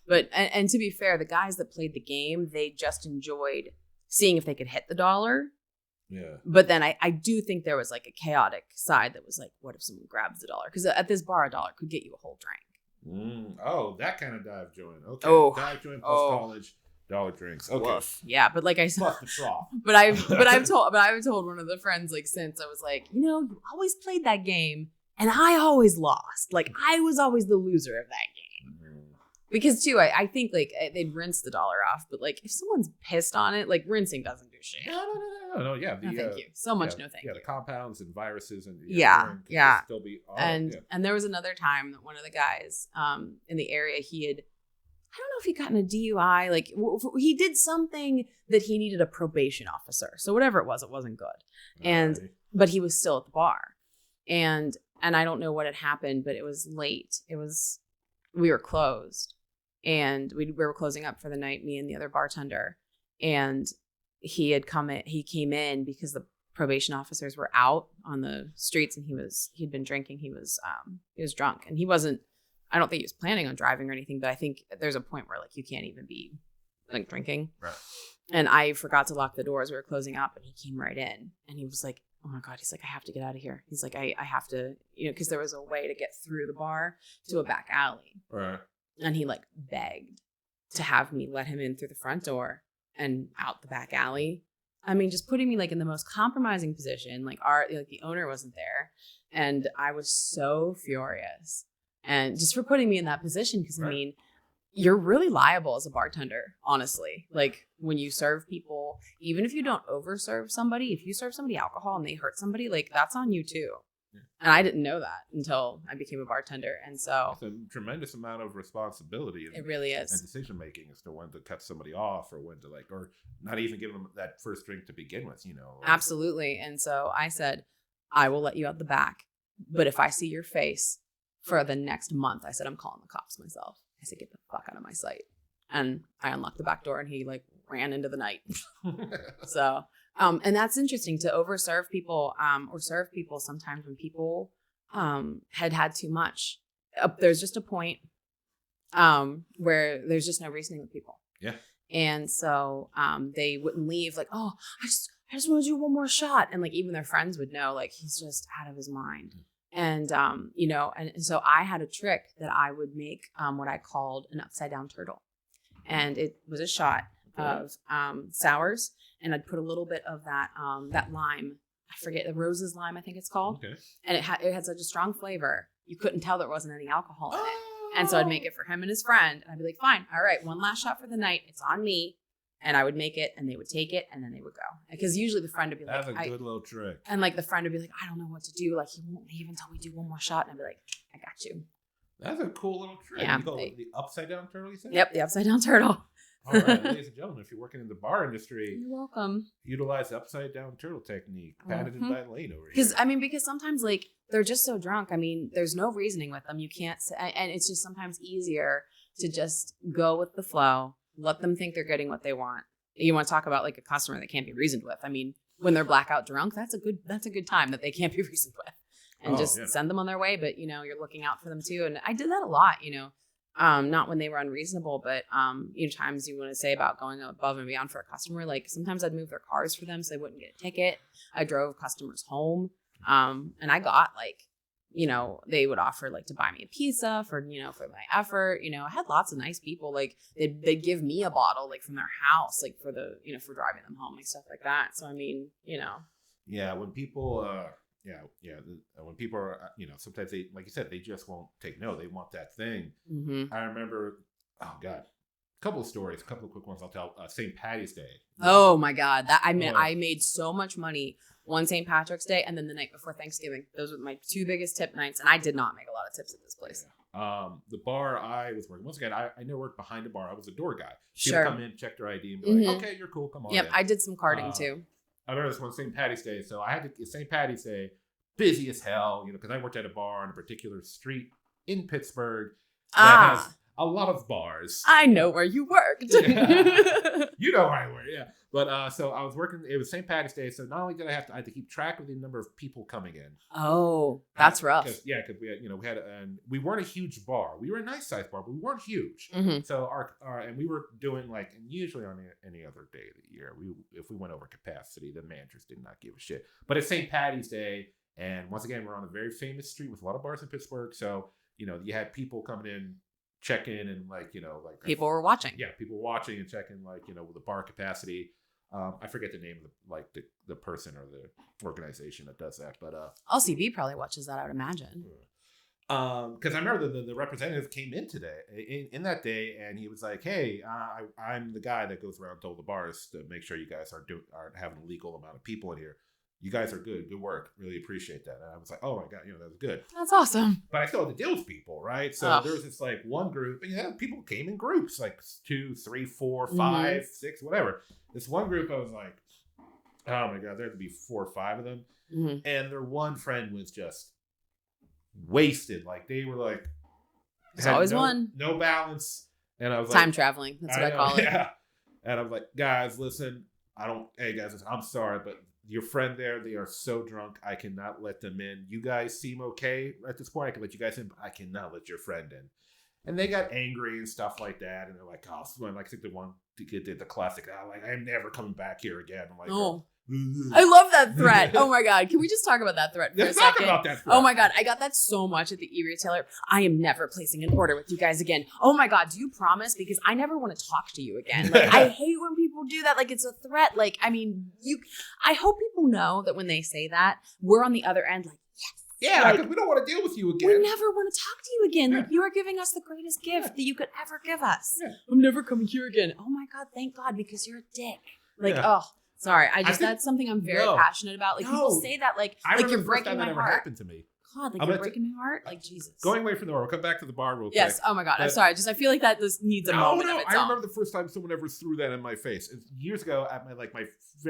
But and to be fair, the guys that played the game, they just enjoyed seeing if they could hit the $1. Yeah. But then I do think there was a chaotic side that was what if someone grabs the $1? Because at this bar, $1 could get you a whole drink. Oh, that kind of dive joint. Okay. Oh. Dive joint plus college $1 drinks. Okay. Woof. Yeah, but like I said, plus the trough. But I've told one of the friends since I was like, you always played that game, and I always lost. I was always the loser of that game. Because too, I think they'd rinse the $1 off, but if someone's pissed on it, rinsing doesn't do shit. No. Yeah, no, thank you so much. No, thank you. Yeah, the compounds and viruses and yeah. Still be and there was another time that one of the guys in the area, I don't know if he gotten a DUI, he did something that he needed a probation officer. So whatever it wasn't good, but he was still at the bar, and I don't know what had happened, but it was late. We were closed. And we were closing up for the night, me and the other bartender. And he came in because the probation officers were out on the streets, and he'd been drinking. He was drunk, and I don't think he was planning on driving or anything, but I think there's a point where you can't even be drinking. Right. And I forgot to lock the doors. We were closing up, and he came right in, and he was like, oh my God, he's like, I have to get out of here. He's like, I have to, because there was a way to get through the bar to a back alley. Right. And he begged to have me let him in through the front door and out the back alley. I mean, just putting me in the most compromising position. The owner wasn't there, and I was so furious. And just for putting me in that position, because right. I mean, you're really liable as a bartender, honestly. When you serve people, even if you don't overserve somebody, if you serve somebody alcohol and they hurt somebody, that's on you too. And I didn't know that until I became a bartender. And so it's a tremendous amount of responsibility. It really is. And decision making as to when to cut somebody off or when to or not even give them that first drink to begin with, Absolutely. And so I said, I will let you out the back. But if I see your face for the next month, I said, I'm calling the cops myself. I said, get the fuck out of my sight. And I unlocked the back door and he ran into the night. So, and that's interesting to overserve people, or serve people sometimes when people, had too much. There's just a point, where there's just no reasoning with people. Yeah. And so, they wouldn't leave oh, I just want to do one more shot. And even their friends would know, he's just out of his mind. And, and so I had a trick that I would make, what I called an upside down turtle. And it was a shot of, sours. And I'd put a little bit of that, that lime. I forget, the Rose's lime, I think it's called. Okay. And it had such a strong flavor. You couldn't tell there wasn't any alcohol in it. And so I'd make it for him and his friend. And I'd be like, fine. All right. One last shot for the night. It's on me. And I would make it and they would take it and then they would go. Because usually the friend would be That's a good little trick. And the friend would be like, I don't know what to do. He won't leave until we do one more shot. And I'd be like, I got you. That's a cool little trick. Yeah, you call it the upside down turtle, you said? Yep, the upside down turtle. All right, ladies and gentlemen, if you're working in the bar industry, you're welcome. Utilize the upside down turtle technique, patented by Laine over here. Because sometimes they're just so drunk. There's no reasoning with them. You can't say, and it's just sometimes easier to just go with the flow, let them think they're getting what they want. You want to talk about a customer that can't be reasoned with. When they're blackout drunk, that's a good time that they can't be reasoned with, and send them on their way. But you're looking out for them too. And I did that a lot. Not when they were unreasonable, but times you want to say about going above and beyond for a customer. Sometimes I'd move their cars for them so they wouldn't get a ticket. I drove customers home, and I got they would offer to buy me a pizza for my effort. I had lots of nice people. They'd give me a bottle from their house for the for driving them home and stuff like that. So yeah, when people when people are sometimes they, like you said, they just won't take no. They want that thing. Mm-hmm. I remember, oh God, a couple of stories, a couple of quick ones I'll tell. St. Patty's Day. Oh my God, I made so much money one St. Patrick's Day and then the night before Thanksgiving. Those were my two biggest tip nights, and I did not make a lot of tips at this place. Yeah. The bar I was working, once again, I never worked behind a bar. I was a door guy. Sure. People come in, check their ID, and be like, okay, you're cool, come on. Yep, in. I did some carding too. I remember this one St. Patty's Day. So I had to St. Patty's Day, busy as hell, because I worked at a bar on a particular street in Pittsburgh that has a lot of bars. I know where you worked. You know where I work, yeah. But so I was working. It was St. Patty's Day, so not only did I had to keep track of the number of people coming in. Oh, that's rough. Because we had, we weren't a huge bar. We were a nice sized bar, but we weren't huge. Mm-hmm. So our and we were doing and usually on any other day of the year, if we went over capacity, the managers did not give a shit. But it's St. Patty's Day, and once again, we're on a very famous street with a lot of bars in Pittsburgh. So you had people coming in, check in, and people were watching. Yeah, people were watching and checking with the bar capacity. I forget the name of the person or the organization that does that, but LCB probably watches that, I would imagine. Because I remember the representative came in today in that day, and he was like, "Hey, I'm the guy that goes around to all the bars to make sure you guys aren't having a legal amount of people in here. You guys are good work. Really appreciate that." And I was like, "Oh my God, that was good." That's awesome. But I still had to deal with people, right? So there was this one group, and people came in groups, 2, 3, 4, 5, 6, whatever. This one group, I was like, oh my God, there had to be 4 or 5 of them. Mm-hmm. And their one friend was just wasted. They were there's always one. No balance. And I was time traveling. That's what I call it. Yeah. And I'm like, guys, listen, hey guys, I'm sorry, but your friend there, they are so drunk, I cannot let them in. You guys seem okay at this point. I can let you guys in, but I cannot let your friend in. And they got angry and stuff like that. And they're like, oh, I think the one did the classic, I'm never coming back here again. I'm like, oh. I love that threat. Oh my God. Can we just talk about that threat for a second? Talk about that threat. Oh my God. I got that so much at the e-retailer. I am never placing an order with you guys again. Oh my God. Do you promise? Because I never want to talk to you again. I hate when people do that. It's a threat. I hope people know that when they say that, we're on the other end yes. Yeah, because we don't want to deal with you again. We never want to talk to you again. Yeah. You are giving us the greatest gift that you could ever give us. Yeah. I'm never coming here again. Oh my God, thank God, because you're a dick. Sorry. That's something I'm very passionate about. People say that I you're breaking my that heart. happened to me. God, like I'm you're gonna breaking my heart. Like Jesus. Going away from the bar, we'll come back to the bar real quick. Yes. Oh my God. I'm sorry. Just I feel like that this needs a moment of its I own. remember the first time someone ever threw that in my face. It's years ago at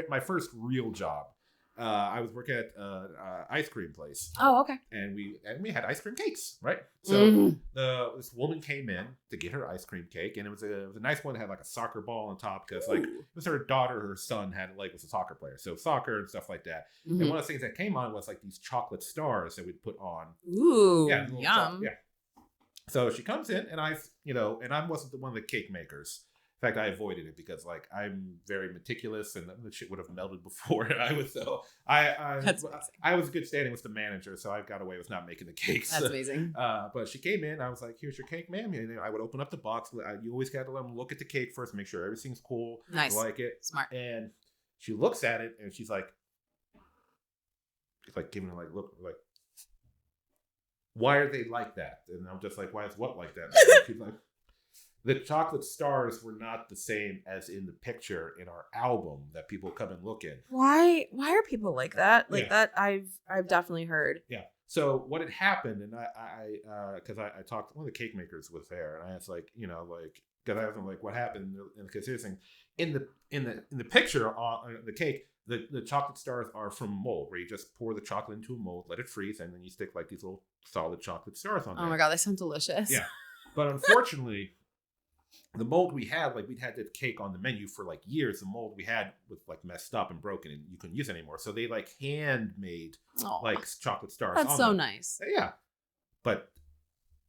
my first real job. I was working at ice cream place. Oh, okay. And we had ice cream cakes, right? So this woman came in to get her ice cream cake, and it was a nice one that had like a soccer ball on top because like it was her daughter, her son was a soccer player, so soccer and stuff like that. And one of the things that came on was like these chocolate stars that we'd put on. Ooh, yum. Yeah. So she comes in, and I wasn't one of the cake makers. In fact, I avoided it because like I'm very meticulous, and the shit would have melted before I was. So I was good standing with the manager, so I got away with not making the cakes. That's amazing. But she came in. I was like, "Here's your cake, ma'am." And I would open up the box. You always got to let them look at the cake first, make sure everything's cool. Nice, like it, smart. And she looks at it, and she's like giving it like look like. Why are they like that? And I'm just like, why is what like that? And she's like. The chocolate stars were not the same as in the picture in our album that people come and look in. Why are people like that? Like that I've definitely heard. Yeah. So what had happened, and because I talked, one of the cake makers was there, and I was like, because I was like, what happened? Because here's the thing, in the picture on the cake, the chocolate stars are from mold, where you just pour the chocolate into a mold, let it freeze, and then you stick like these little solid chocolate stars on there. Oh my God, they sound delicious. Yeah. But unfortunately, the mold we had, like we'd had the cake on the menu for like years. The mold we had was like messed up and broken, and you couldn't use it anymore. So they like handmade like chocolate stars. That's so them. Nice. Yeah, but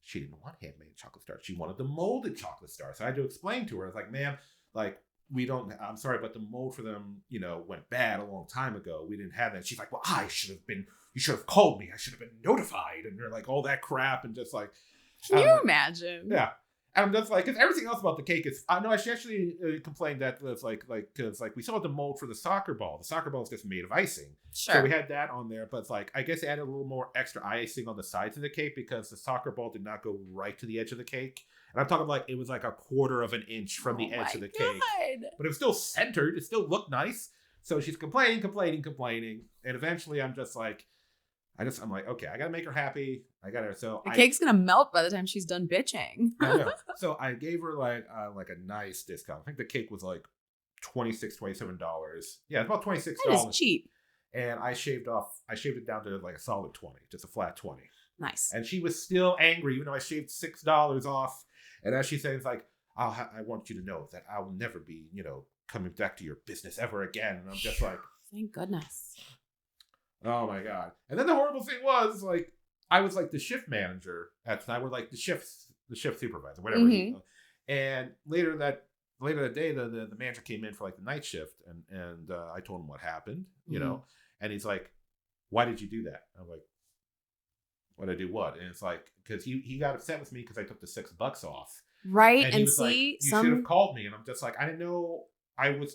she didn't want handmade chocolate stars. She wanted the molded chocolate stars. So I had to explain to her. I was like, "Ma'am, like we don't. I'm sorry, but the mold for them, went bad a long time ago. We didn't have that." She's like, "Well, I should have been. You should have called me. I should have been notified." And they're like all that crap, and just like, can you imagine? Yeah. And I'm just like, because everything else about the cake is, I know she actually complained that it's because we still had the mold for the soccer ball. The soccer ball is just made of icing. Sure. So we had that on there, but it's like, I guess it added a little more extra icing on the sides of the cake because the soccer ball did not go right to the edge of the cake. And I'm talking like, it was like a quarter of an inch from the edge of the cake. But it was still centered. It still looked nice. So she's complaining. And eventually I'm just like, I'm like, okay, I gotta make her happy. So the cake's gonna melt by the time she's done bitching. I know. So I gave her like a nice discount. I think the cake was like $27. Yeah, it's about $26. That is cheap. And I shaved it down to like a solid 20, just a flat 20. Nice. And she was still angry, even though I shaved $6 off. And as she says, like, I want you to know that I will never be, coming back to your business ever again. And I'm just like, thank goodness. Oh my God. And then the horrible thing was like, I was like the shift manager at the time, or like the shift supervisor, whatever. Mm-hmm. And later that day, the manager came in for like the night shift, and I told him what happened, and he's like, "Why did you do that?" I'm like, "What did I do? What?" And it's like, because he got upset with me because I took the $6 off. Right. And he was like, you should have called me. And I'm just like, I didn't know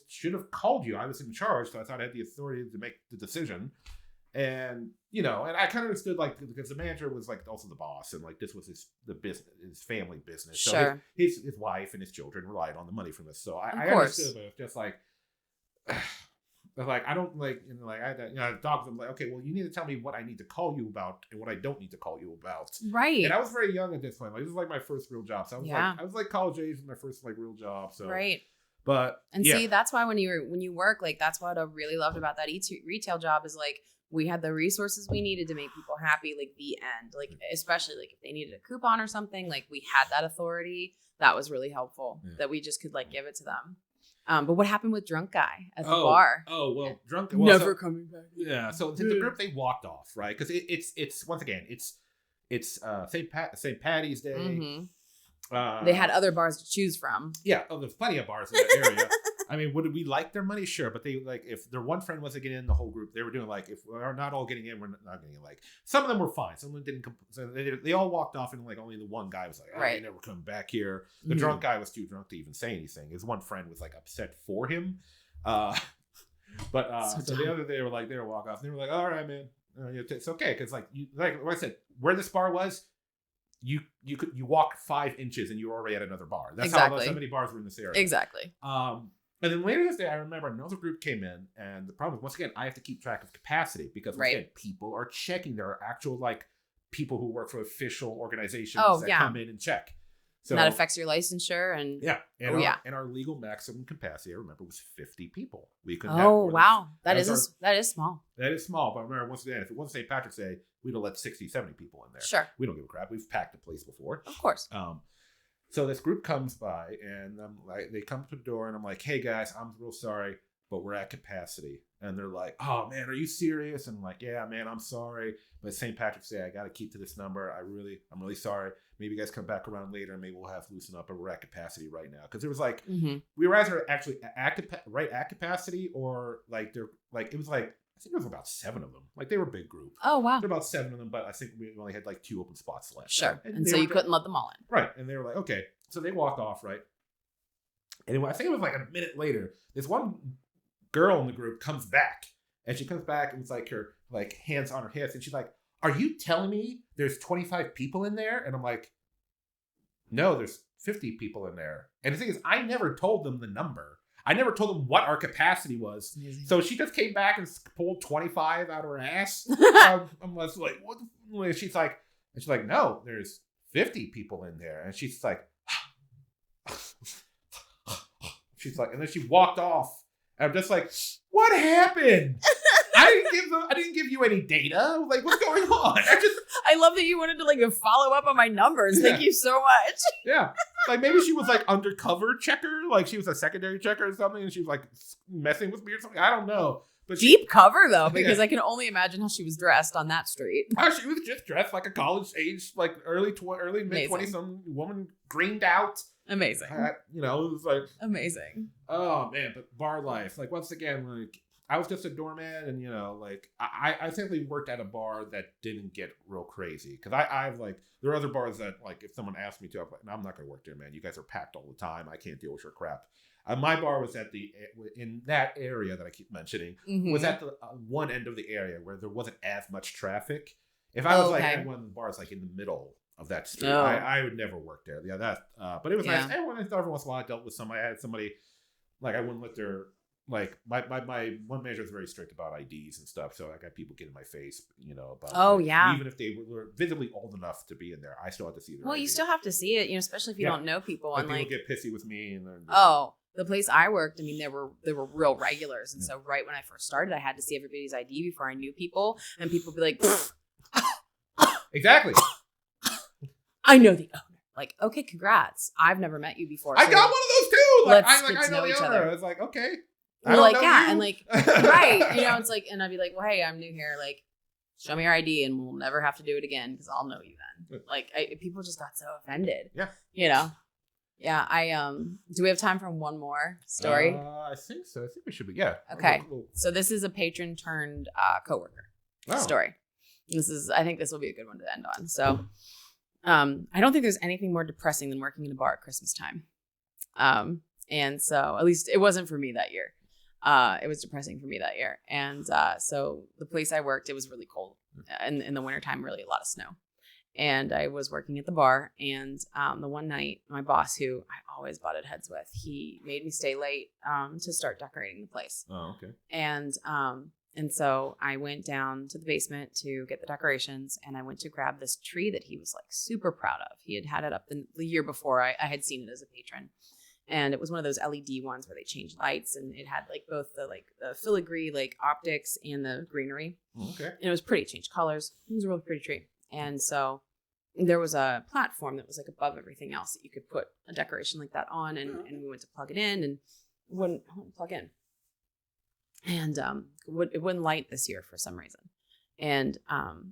should have called you. I was in charge, so I thought I had the authority to make the decision. And and I kind of understood, like, because the manager was like also the boss, and like this was his family business. So sure. his wife and his children relied on the money from this. So I understood, but it's just like, like I don't like, dogs. I'm like, okay, well, you need to tell me what I need to call you about and what I don't need to call you about. Right. And I was very young at this point. Like this was like my first real job. So I was like college age, my first like real job. So right. But see, that's why when you work, like that's what I really loved about that retail job is like, we had the resources we needed to make people happy, like the end, like especially like if they needed a coupon or something, like we had that authority. That was really helpful that we just could like give it to them. But what happened with drunk guy at the bar? Oh, well, drunk never coming back. Yeah. So the group, they walked off, right? Because it's once again, it's St. Patty's Day. Mm-hmm. They had other bars to choose from. Yeah. Oh, there's plenty of bars in that area. I mean, would we like their money? Sure. But they like, if their one friend wasn't getting in, the whole group, they were doing like, if we're not all getting in, we're not getting in. Like, some of them were fine. Some of them didn't. So they all walked off, and like only the one guy was like, I ain't never come back here. The drunk guy was too drunk to even say anything. His one friend was like upset for him. So the other, they were walk off. And they were like, all right, man, it's okay. Cause like I said, where this bar was, you walk 5 inches and you were already at another bar. That's how many bars were in this area. Exactly. And then later this day, I remember another group came in, and the problem is, once again, I have to keep track of capacity because once again, people are checking. There are actual like people who work for official organizations that come in and check. So and that affects your licensure and and our legal maximum capacity, I remember, was 50 people. We couldn't. That is small. That is small, but remember, once again, if it wasn't St. Patrick's Day, we'd have let 60, 70 people in there. Sure, we don't give a crap. We've packed the place before, of course. So this group comes by and they come to the door and I'm like, hey guys, I'm real sorry, but we're at capacity. And they're like, oh man, are you serious? And I'm like, yeah, man, I'm sorry. But St. Patrick's Day, I got to keep to this number. I'm really sorry. Maybe you guys come back around later and maybe we'll have to loosen up, but we're at capacity right now. Cause it was like, we were either actually at capacity or like they're like, it was like, I think there was about 7 of them. Like they were a big group. Oh, wow. There were about 7 of them, but I think we only had like 2 open spots left. Sure. And so you couldn't let them all in. Right. And they were like, okay. So they walked off, right? And I think it was like a minute later, this one girl in the group comes back. And she comes back and it's like her like hands on her hips. And she's like, are you telling me there's 25 people in there? And I'm like, no, there's 50 people in there. And the thing is, I never told them the number. I never told them what our capacity was. Amazing. So she just came back and pulled 25 out of her ass. I'm just like, what? And she's like, no, there's 50 people in there. And she's like, and then she walked off. And I'm just like, what happened? I didn't give you any data. Like, what's going on? I love that you wanted to like follow up on my numbers. Yeah. Thank you so much. Yeah. Like maybe she was like undercover checker. Like she was a secondary checker or something. And she was like messing with me or something. I don't know. But deep cover though, because I can only imagine how she was dressed on that street. She was just dressed like a college age, like early mid 20s, some woman greened out. Amazing. It was like amazing. Oh man, but bar life. Like once again, like I was just a doorman, and like I simply worked at a bar that didn't get real crazy because I've like there are other bars that like if someone asked me to, I'm like, no, I'm not gonna work there, man. You guys are packed all the time. I can't deal with your crap. My bar was in that area that I keep mentioning was at the one end of the area where there wasn't as much traffic. If I was like at one of the bars like in the middle of that street, I would never work there. Yeah, but it was nice. Every once in a while I dealt with somebody. I had somebody like I wouldn't let their like my one manager was very strict about IDs and stuff, so I got people getting in my face, about even if they were visibly old enough to be in there, I still had to see their ID. You still have to see it, especially if you don't know people. Like and people get pissy with me and the place I worked, I mean, there were real regulars, and so right when I first started, I had to see everybody's ID before I knew people, and people would be like, exactly. I know the owner. Like, okay, congrats. I've never met you before. So I got one of those too. Like, I know the owner. It's like, okay. We're like, yeah, and like, right. It's like, and I'd be like, well, hey, I'm new here. Like, show me your ID and we'll never have to do it again because I'll know you then. Like, people just got so offended. Yeah. Yeah, do we have time for one more story? I think so. I think we should be, yeah. Okay. So this is a patron turned coworker story. I think this will be a good one to end on. So, I don't think there's anything more depressing than working in a bar at Christmas time. And so at least it wasn't for me that year. It was depressing for me that year. And so the place I worked, it was really cold in the wintertime, really a lot of snow. And I was working at the bar. And the one night, my boss, who I always butted heads with, he made me stay late to start decorating the place. Oh, okay. And so I went down to the basement to get the decorations, and I went to grab this tree that he was like super proud of. He had it up the year before. I had seen it as a patron. And it was one of those LED ones where they change lights, and it had like both the filigree like optics and the greenery. Okay. And it was pretty, changed colors. It was a really pretty tree. And so there was a platform that was like above everything else that you could put a decoration like that on, and we went to plug it in and it wouldn't plug in. And it wouldn't light this year for some reason. And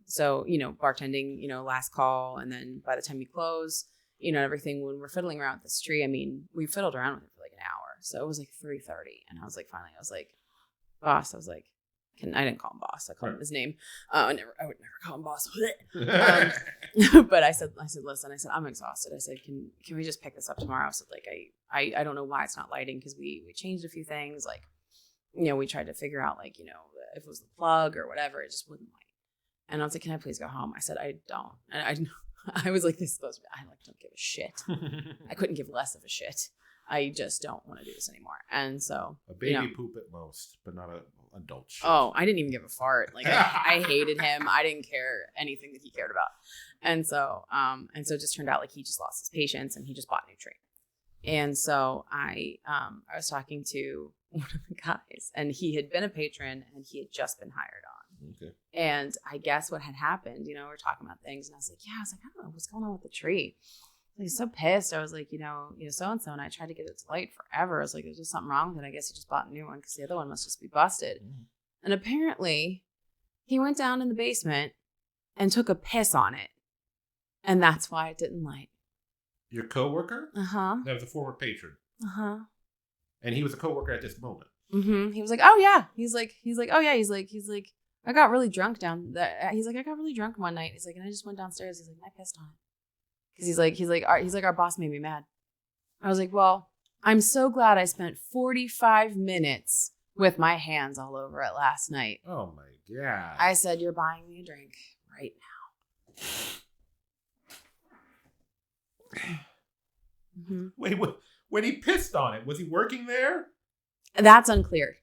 so, bartending, last call, and then by the time you close, everything, when we're fiddling around with this tree, I mean, we fiddled around with it for like an hour. So it was like 3:30. And I was like, finally, I was like, boss, I didn't call him boss. I called him his name. I would never call him boss. But I said, listen, I'm exhausted. I said, can we just pick this up tomorrow? I said, like, I don't know why it's not lighting, because we changed a few things. Like, we tried to figure out, like, if it was the plug or whatever, it just wouldn't light. And I was like, can I please go home? I said, I don't. And I was like, this is supposed to be, I don't give a shit. I couldn't give less of a shit. I just don't want to do this anymore. And so a baby poop at most, but not an adult shit. Oh, I didn't even give a fart. Like I hated him. I didn't care anything that he cared about. And so it just turned out like he just lost his patience and he just bought a new tree. And so I was talking to one of the guys, and he had been a patron and he had just been hired on. Okay. And I guess what had happened, we were talking about things, and I was like, I don't know what's going on with the tree. I was so pissed. I was like, so-and-so, and I tried to get it to light forever. I was like, there's just something wrong with it. I guess he just bought a new one because the other one must just be busted. Mm-hmm. And apparently he went down in the basement and took a piss on it. And that's why it didn't light. Your coworker? Uh-huh. That was a former patron. Uh-huh. And he was a coworker at this moment. Mm-hmm. He was like, oh yeah. He's like, oh yeah. He's like, I got really drunk down there. He's like, I got really drunk one night. He's like, and I just went downstairs. He's like, and I pissed on it. Because he's like, our boss made me mad. I was like, well, I'm so glad I spent 45 minutes with my hands all over it last night. Oh my God. I said, you're buying me a drink right now. Mm-hmm. Wait, when he pissed on it, was he working there? That's unclear.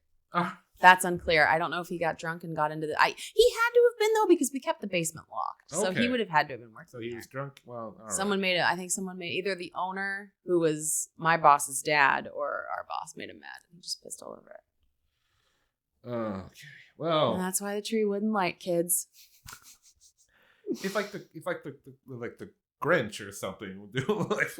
That's unclear. I don't know if he got drunk and got into he had to have been though, because we kept the basement locked. So he would have had to have been working. So he was drunk. Well, all someone made it. I think someone made either the owner, who was my boss's dad, or our boss made him mad. He just pissed all over it. Okay. Well, and that's why the tree wouldn't light, kids. It's like the Grinch or something. We'll do like.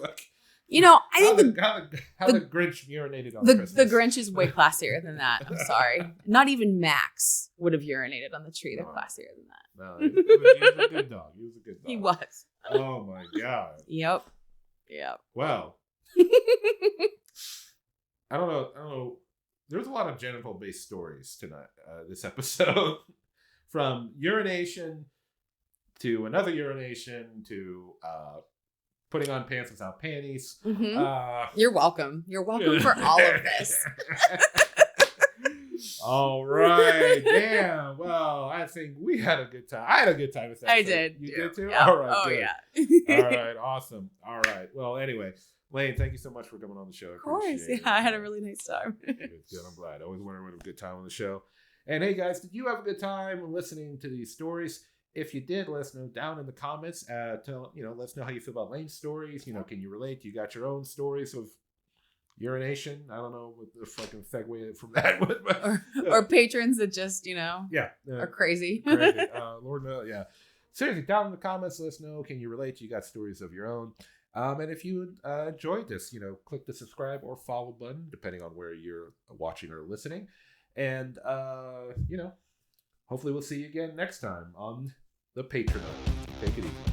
I think how the Grinch urinated on Christmas. The Grinch is way classier than that. I'm sorry. Not even Max would have urinated on the tree. They're classier than that. No, he was a good dog. He was a good dog. He was. Oh my God. Yep. Well, I don't know. There's a lot of genital-based stories tonight. This episode, from urination to another urination to putting on pants without panties. Mm-hmm. You're welcome. You're welcome for all of this. All right. Damn. Well, I think we had a good time. I had a good time with that. I did. You did too? Yeah. All right. Oh, good. yeah. All right. Awesome. All right. Well, anyway, Laine, thank you so much for coming on the show. Of course. Yeah, I had a really nice time. Good. I'm glad. I always wanted to have a good time on the show. And hey, guys, did you have a good time listening to these stories? If you did, let us know down in the comments. Let us know how you feel about Laine's stories. Can you relate? You got your own stories of urination? I don't know what the fucking segue from that was. Or patrons that just, are crazy. Crazy. Lord knows, yeah. Seriously, down in the comments, let us know. Can you relate? You got stories of your own. And if you enjoyed this, click the subscribe or follow button, depending on where you're watching or listening. And, hopefully we'll see you again next time on the Patronarchy. Take it easy.